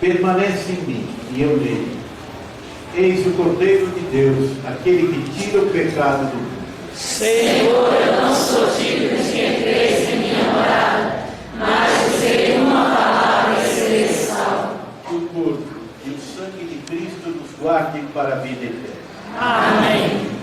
permanece em mim e eu nele. Eis o Cordeiro de Deus, aquele que tira o pecado do mundo. Senhor, eu não sou digno de que entreis em minha morada, mas dizei uma palavra e serei salvo. Que o corpo e o sangue de Cristo nos guardem para a vida eterna. Amém.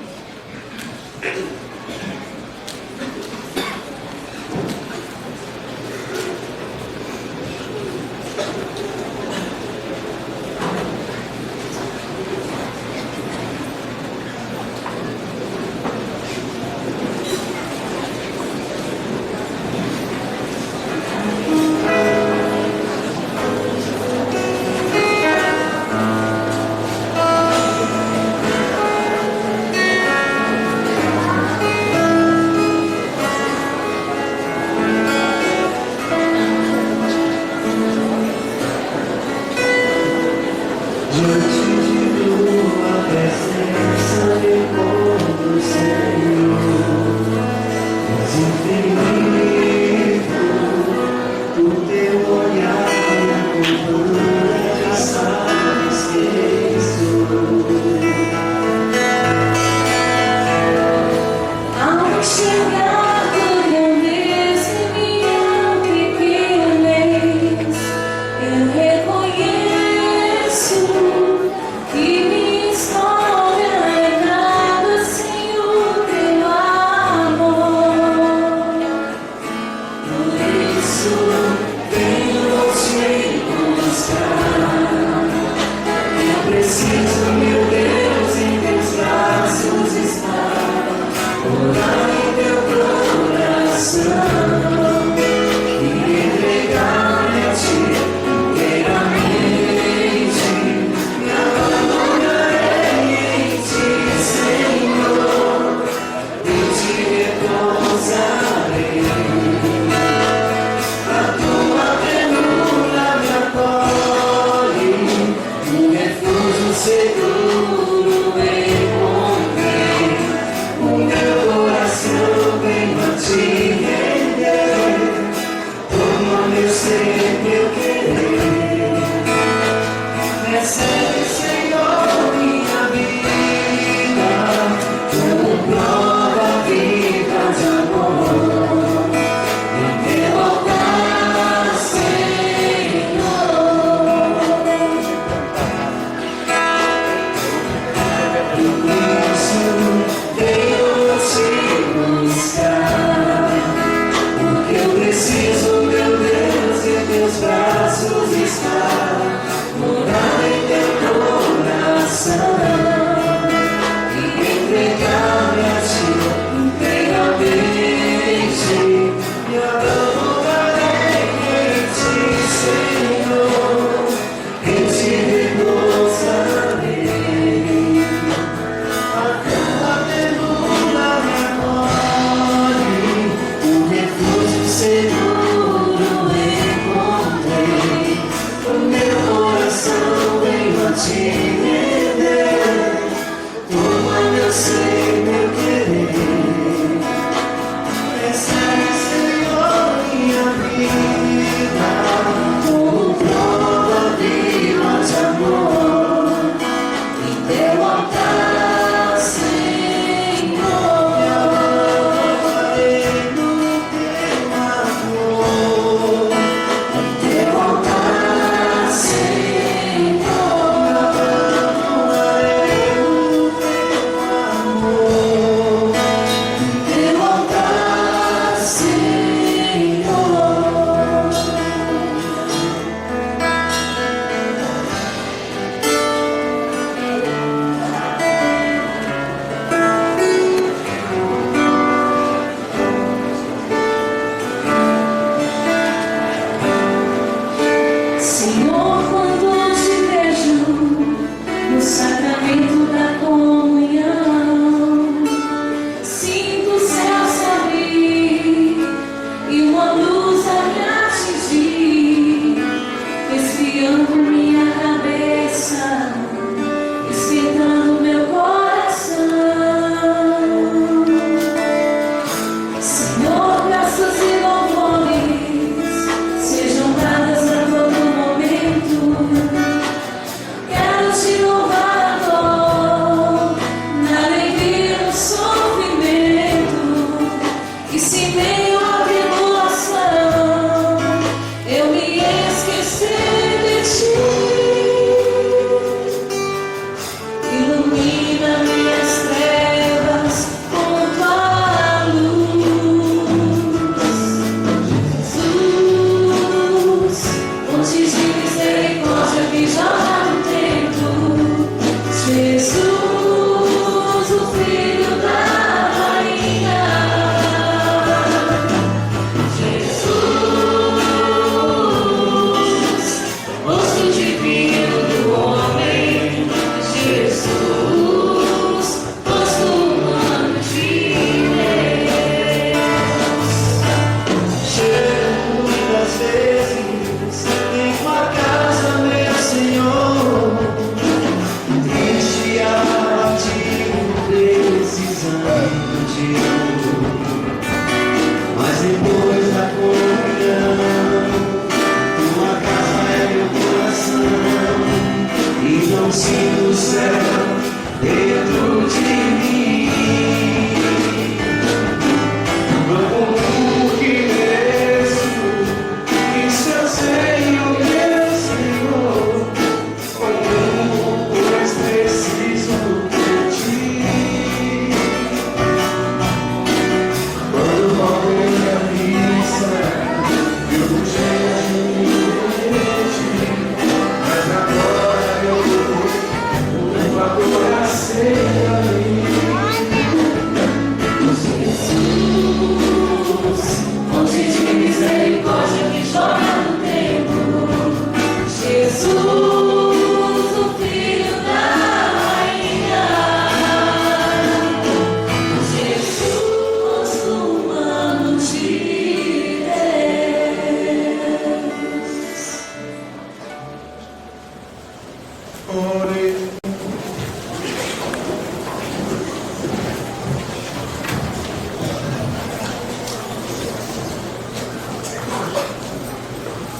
Sejam dadas a todo momento.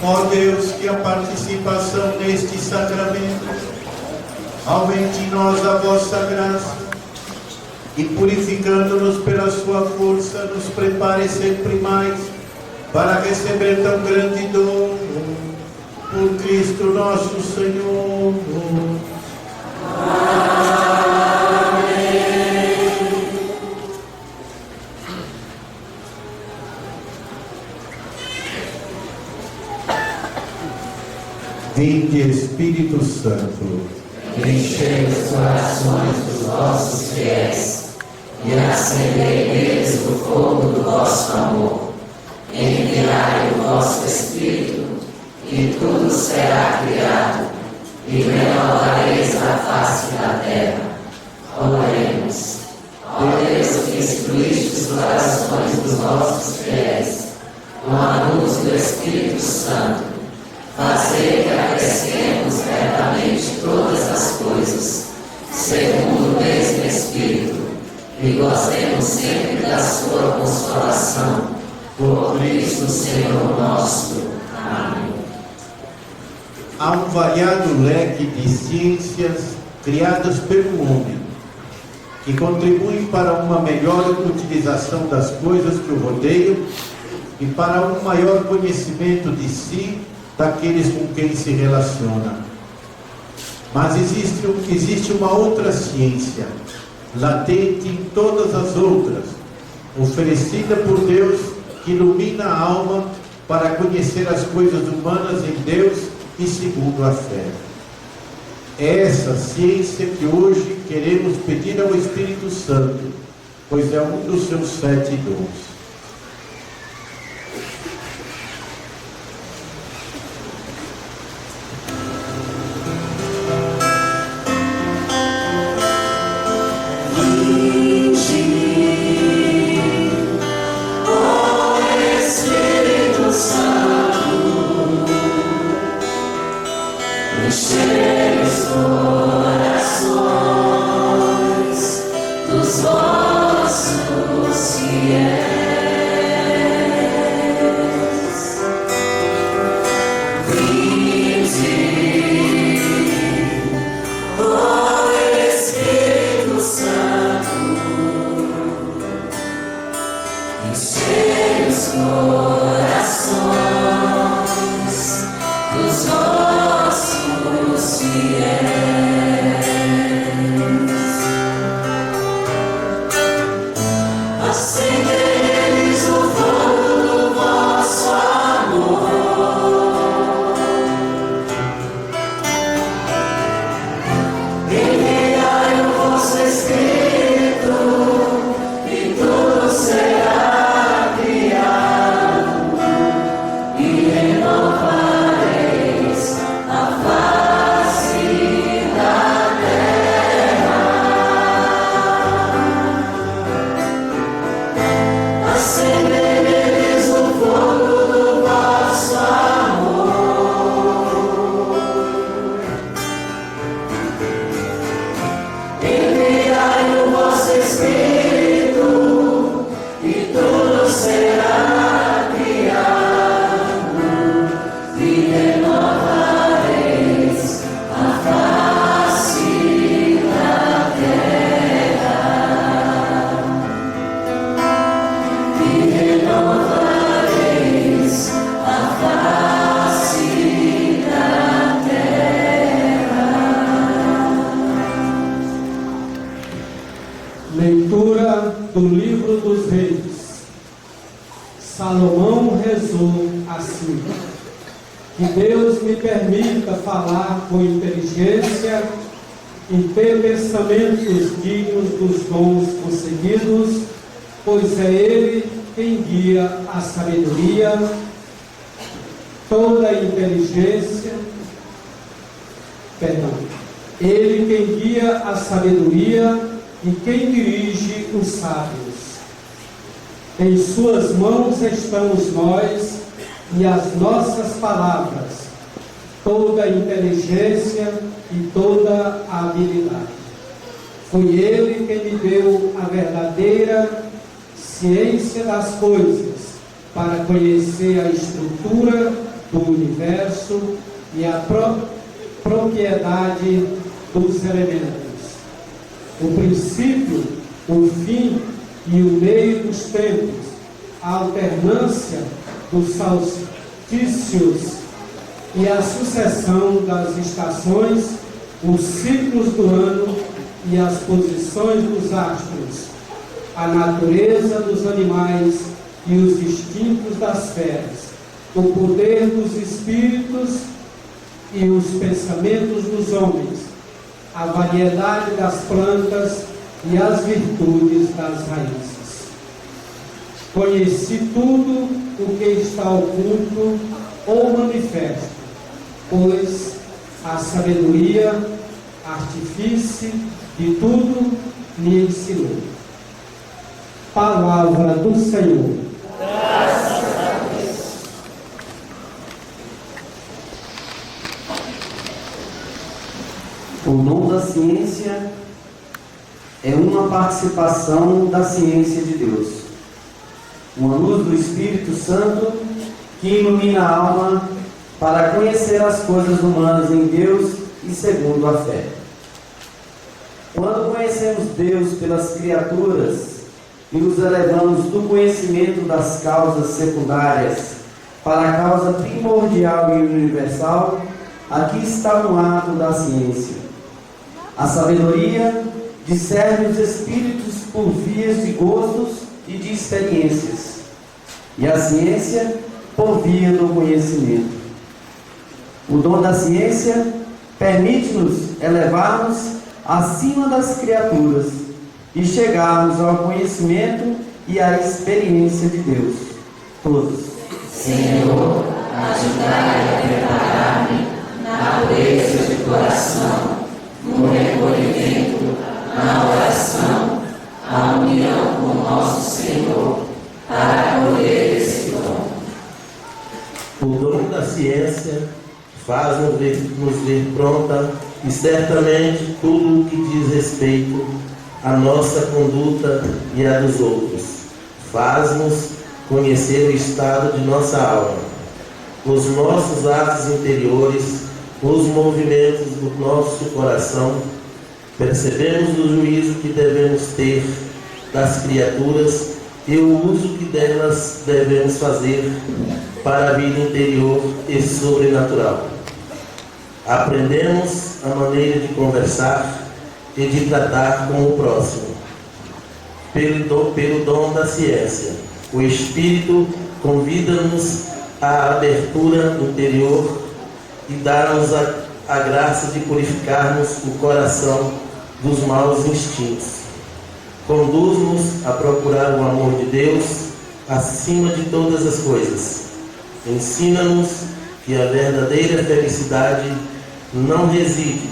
Ó Deus, que a participação neste sacramento aumente em nós a vossa graça e, purificando-nos pela sua força, nos prepare sempre mais para receber tão grande dom. Por Cristo nosso Senhor. Vinde, Espírito Santo, enchei os corações dos vossos fiéis e acendei neles o fogo do vosso amor. Enviai o vosso Espírito, e tudo será criado, e renovareis a face da terra. Oremos. Ó Deus, que instruíste os corações dos vossos fiéis com a luz do Espírito Santo, fazei que apreciemos retamente todas as coisas, segundo o mesmo Espírito, e gozemos sempre da sua consolação, por Cristo Senhor nosso. Amém. Há um variado leque de ciências criadas pelo homem, que contribuem para uma melhor utilização das coisas que o rodeiam e para um maior conhecimento de si, daqueles com quem se relaciona. Mas existe uma outra ciência, latente em todas as outras, oferecida por Deus, que ilumina a alma para conhecer as coisas humanas em Deus e segundo a fé. É essa ciência que hoje queremos pedir ao Espírito Santo, pois é um dos seus 7 dons. Leitura do Livro dos Reis. Salomão rezou assim: que Deus me permita falar com inteligência e ter pensamentos dignos dos dons concedidos, pois é Ele quem guia a sabedoria, toda a inteligência Ele quem guia a sabedoria e quem dirige os sábios. Em suas mãos estamos nós e as nossas palavras, toda a inteligência e toda a habilidade. Foi Ele quem me deu a verdadeira ciência das coisas, para conhecer a estrutura do universo e a propriedade dos elementos, o princípio, o fim e o meio dos tempos, a alternância dos solstícios e a sucessão das estações, os ciclos do ano e as posições dos astros, a natureza dos animais e os instintos das feras, o poder dos espíritos e os pensamentos dos homens, a variedade das plantas e as virtudes das raízes. Conheci tudo o que está oculto ou manifesto, pois a sabedoria, artifício de tudo, me ensinou. Palavra do Senhor. Graças a Deus. O dom da ciência é uma participação da ciência de Deus, uma luz do Espírito Santo que ilumina a alma para conhecer as coisas humanas em Deus e segundo a fé. Quando conhecemos Deus pelas criaturas e nos elevamos do conhecimento das causas secundárias para a causa primordial e universal, aqui está um ato da ciência. A sabedoria discerne os espíritos por vias de gostos e de experiências, e a ciência por via do conhecimento. O dom da ciência permite-nos elevar-nos acima das criaturas e chegarmos ao conhecimento e à experiência de Deus. Todos. Senhor, ajudai a preparar-me na pureza de coração, no recolhimento, na oração, a união com nosso Senhor, para acolher esse dom. O dom da ciência faz-nos ver pronta e certamente tudo o que diz respeito à nossa conduta e à dos outros. Faz-nos conhecer o estado de nossa alma, os nossos atos interiores, os movimentos do nosso coração. Percebemos o juízo que devemos ter das criaturas e o uso que delas devemos fazer para a vida interior e sobrenatural. Aprendemos a maneira de conversar e de tratar com o próximo. Pelo dom da ciência, o Espírito convida-nos à abertura interior e dá-nos a graça de purificarmos o coração dos maus instintos. Conduz-nos a procurar o amor de Deus acima de todas as coisas. Ensina-nos que a verdadeira felicidade não reside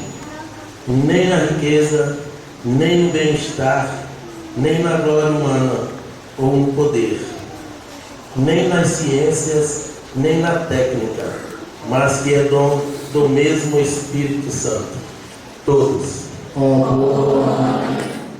nem na riqueza, nem no bem-estar, nem na glória humana ou no poder, nem nas ciências, nem na técnica, mas que é dom do mesmo Espírito Santo. Todos.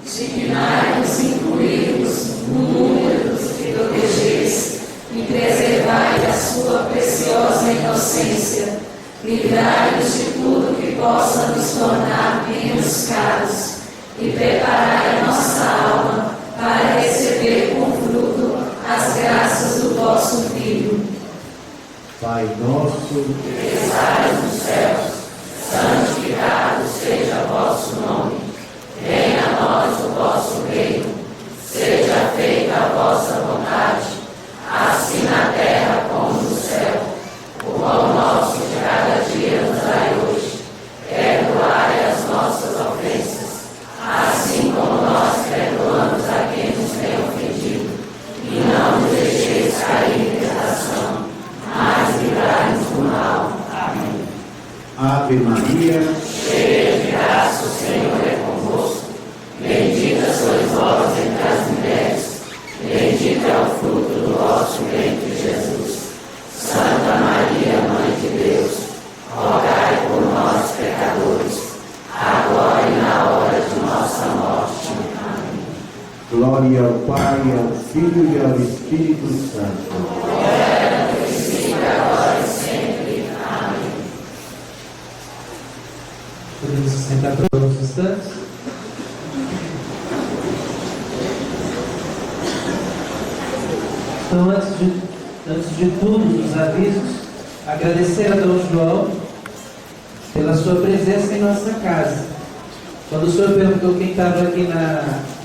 Dignai-vos incluí-vos no número dos que protegeis e preservai a sua preciosa inocência. Livrai-nos de tudo que possa nos tornar menos caros e preparai a nossa alma para receber com fruto as graças do vosso Filho. Pai nosso, que estais nos céus, santificado seja o vosso nome. Venha a nós o vosso reino. Seja feita a vossa vontade, assim na terra como no céu. O pão nosso de cada dia nos dai hoje. Perdoai as nossas ofensas, assim como nós perdoamos a quem nos tem ofendido. E não nos deixeis cair em tentação, mas livrai-nos do mal. Amém. Ave Maria, Maria, cheia de graça, o Senhor é convosco. Bendita sois vós entre as mulheres, bendito é o fruto do vosso ventre, Jesus. Santa Maria, Mãe de Deus, rogai por nós, pecadores, agora e na hora de nossa morte. Amém. glória ao Pai, ao Filho e ao Espírito Santo. Agora e sempre. Amém. Podemos nos sentar por alguns instantes. Então, antes de tudo, os avisos, agradecer a Dom João pela sua presença em nossa casa. Quando o senhor perguntou quem estava aqui na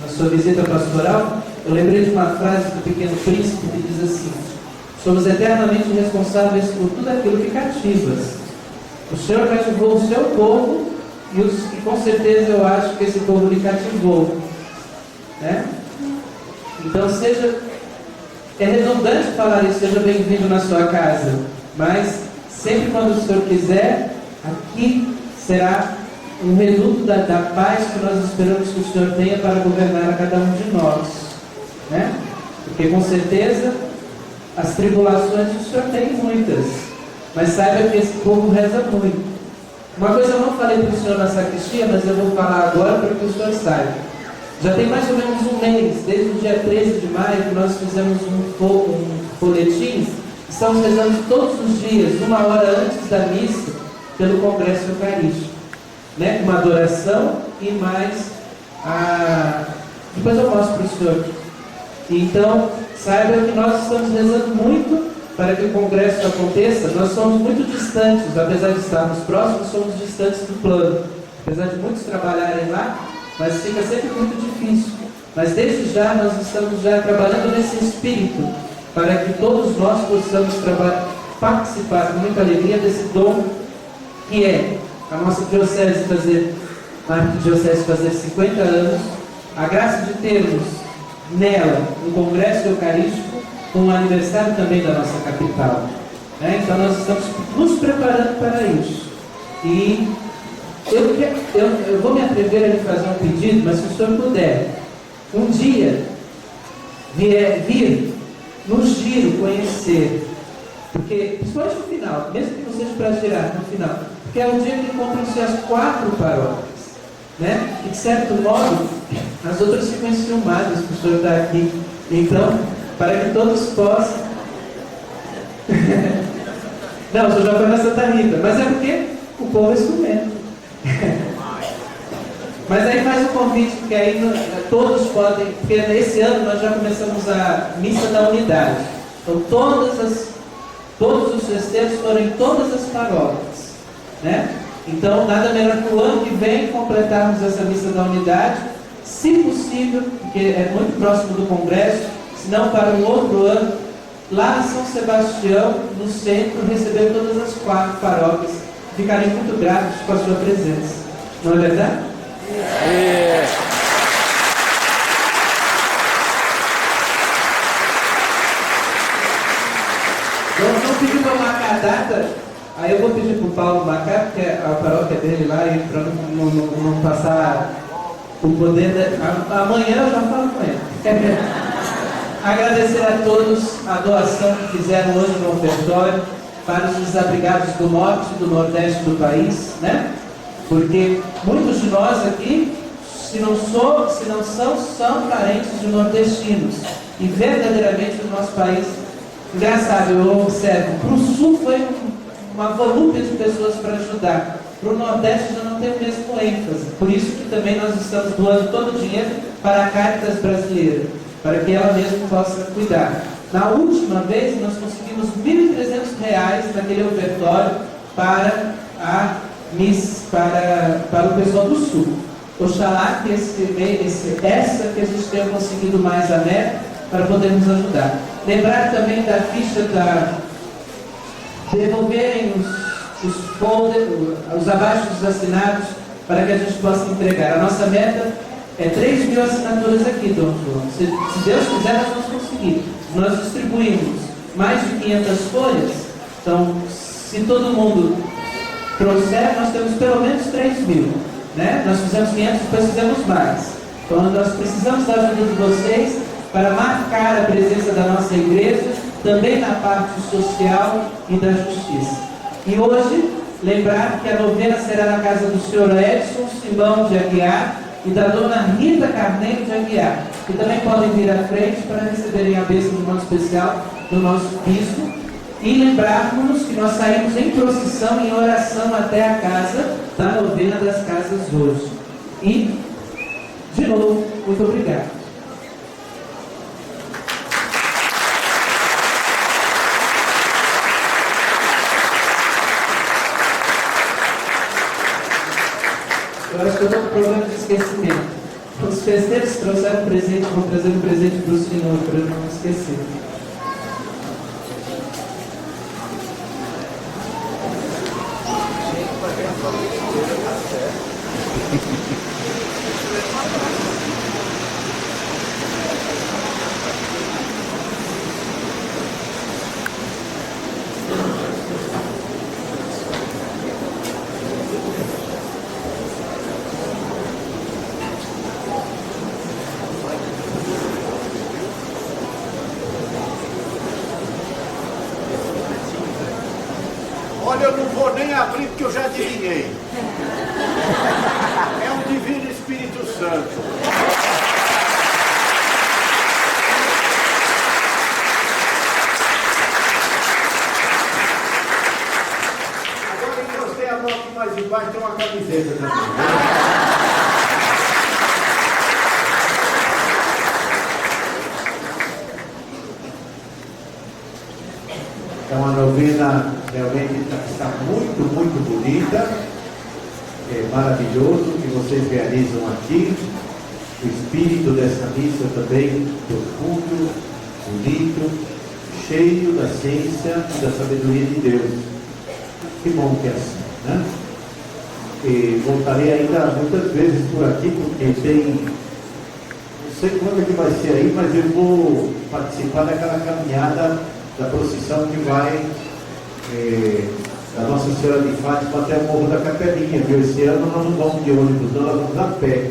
sua visita pastoral, eu lembrei de uma frase do Pequeno Príncipe que diz assim: somos eternamente responsáveis por tudo aquilo que cativas. O Senhor cativou o seu povo e com certeza eu acho que esse povo lhe cativou, né? Então é redundante falar isso, seja bem-vindo na sua casa, mas sempre quando o Senhor quiser, aqui será um reduto da paz que nós esperamos que o Senhor tenha para governar a cada um de nós, né? Porque com certeza as tribulações o Senhor tem muitas, mas saiba que esse povo reza muito. Uma coisa eu não falei para o senhor na sacristia, mas eu vou falar agora para que o senhor saiba. Já tem mais ou menos um mês, desde o dia 13 de maio, que nós fizemos um folhetim. Estamos rezando todos os dias, 1 hora antes da missa, pelo Congresso Eucarístico, né? Uma adoração e mais depois eu mostro para o senhor. Então, saiba que nós estamos rezando muito para que o Congresso aconteça. Nós somos muito distantes, apesar de estarmos próximos, somos distantes do plano. Apesar de muitos trabalharem lá, mas fica sempre muito difícil. Mas desde já nós estamos já trabalhando nesse espírito, para que todos nós possamos participar com muita alegria desse dom que é a nossa diocese fazer, a arquidiocese fazer 50 anos, a graça de termos nela um congresso eucarístico com o aniversário também da nossa capital, né? Então nós estamos nos preparando para isso. E eu vou me atrever a lhe fazer um pedido, mas se o senhor puder, um dia, vir no giro conhecer, porque, principalmente no final, mesmo que não seja para girar no final, porque é o dia que encontram-se as 4 paróquias, né? E de certo modo, as outras ficam enciumadas que o senhor está aqui. Então, para que todos possam. Não, o senhor já foi na Santa Rita, mas é porque o povo é ciumento. Mas aí faz um convite, porque aí todos podem, porque esse ano nós já começamos a missa da unidade. Então todos os festejos foram em todas as paróquias, né? Então nada melhor que o ano que vem completarmos essa missa da unidade, se possível, porque é muito próximo do Congresso, se não para um outro ano, lá em São Sebastião, no centro, receber todas as 4 paróquias. Ficarem muito gratos com a sua presença. Não é verdade? É. Vamos pedir para marcar a data. Aí eu vou pedir para o Paulo marcar, porque a paróquia dele lá, para não passar o poder. Amanhã eu já falo com ele. Agradecer a todos a doação que fizeram hoje no ofertório para os desabrigados do norte e do nordeste do país, né? Porque muitos de nós aqui, se não são parentes de nordestinos. E verdadeiramente o nosso país, engraçado, eu observo, para o sul foi uma volúpia de pessoas para ajudar. Para o nordeste já não tem o mesmo ênfase. Por isso que também nós estamos doando todo o dinheiro para a Caritas brasileira, para que ela mesma possa cuidar. Na última vez, nós conseguimos R$ 1.300 naquele ofertório para para o pessoal do Sul. Oxalá que essa que a gente tenha conseguido mais a meta para podermos ajudar. Lembrar também da ficha devolverem os folders, os abaixos assinados, para que a gente possa entregar. A nossa meta é 3.000 assinaturas aqui, Dom João. Se Deus quiser, nós vamos conseguir. Nós distribuímos mais de 500 folhas. Então, se todo mundo trouxeram, nós temos pelo menos 3.000. Né? Nós fizemos 500, depois fizemos mais. Então nós precisamos da ajuda de vocês para marcar a presença da nossa igreja, também na parte social e da justiça. E hoje, lembrar que a novena será na casa do senhor Edson Simão de Aguiar e da dona Rita Carneiro de Aguiar, que também podem vir à frente para receberem a bênção de modo especial do nosso bispo. E lembrarmos que nós saímos em procissão e em oração até a casa da novena das casas hoje. E, de novo, muito obrigado. Eu acho que eu estou com problema de esquecimento. Os festeiros trouxeram um presente, vou trazer um presente para o senhor, para eu não esquecer. Olha, eu não vou nem abrir porque eu já adivinhei. É o Divino Espírito Santo. Agora eu encostei a mão aqui mais embaixo, tem uma camiseta também. É uma novena realmente está muito, muito bonita. É maravilhoso o que vocês realizam aqui. O espírito dessa missa também profundo, bonito, cheio da ciência e da sabedoria de Deus. Que bom que é assim, né? E voltarei ainda muitas vezes por aqui, porque tem... Não sei quando é que vai ser aí, mas eu vou participar daquela caminhada da procissão que vai da Nossa Senhora de Fátima até o Morro da Capelinha, viu? Esse ano nós não vamos de ônibus, não, nós vamos a pé.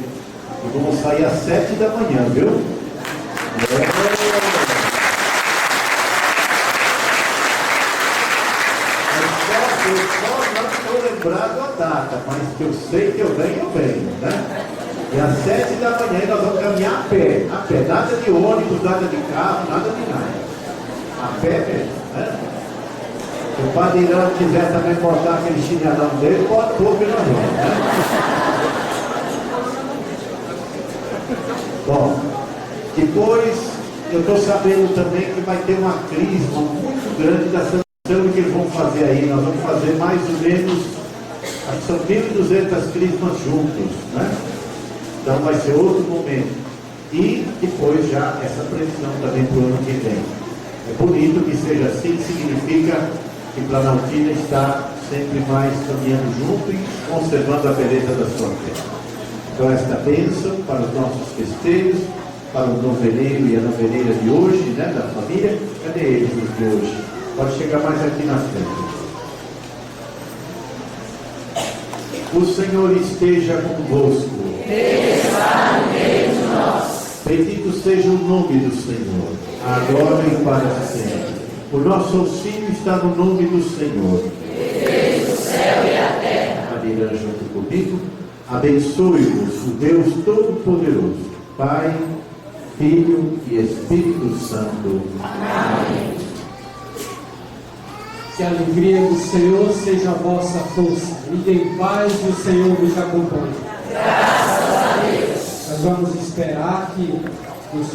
E vamos sair às 7 da manhã, viu? Eu só não estou lembrado a data, mas que eu sei que eu venho, né? E às 7 da manhã nós vamos caminhar a pé, nada de ônibus, nada de carro, nada de nada. A pé mesmo, né? Se o padre Irã quiser também botar aquele chinelão dele, pode pôr que nós vamos, né? Bom, depois eu estou sabendo também que vai ter uma crisma muito grande da sanção que eles vão fazer aí. Nós vamos fazer mais ou menos, acho que são 1.200 crismas juntos, né? Então vai ser outro momento. E depois já essa previsão também para o ano que vem. É bonito que seja assim, significa que Planaltina está sempre mais caminhando junto e conservando a beleza da sua terra. Então esta bênção para os nossos festeiros, para o noveleiro e a noveleira de hoje, né, da família. Cadê eles os de hoje? Pode chegar mais aqui na frente. O Senhor esteja convosco. Está no meio de nós. Bendito seja o nome do Senhor, agora e para sempre. O nosso auxílio está no nome do Senhor, Que fez o céu e a terra. Maria, junto comigo, abençoe-vos o Deus Todo-Poderoso, Pai, Filho e Espírito Santo. Amém. Que a alegria do Senhor seja a vossa força. E em paz o Senhor vos acompanhe. Graças a Deus. Nós vamos esperar que os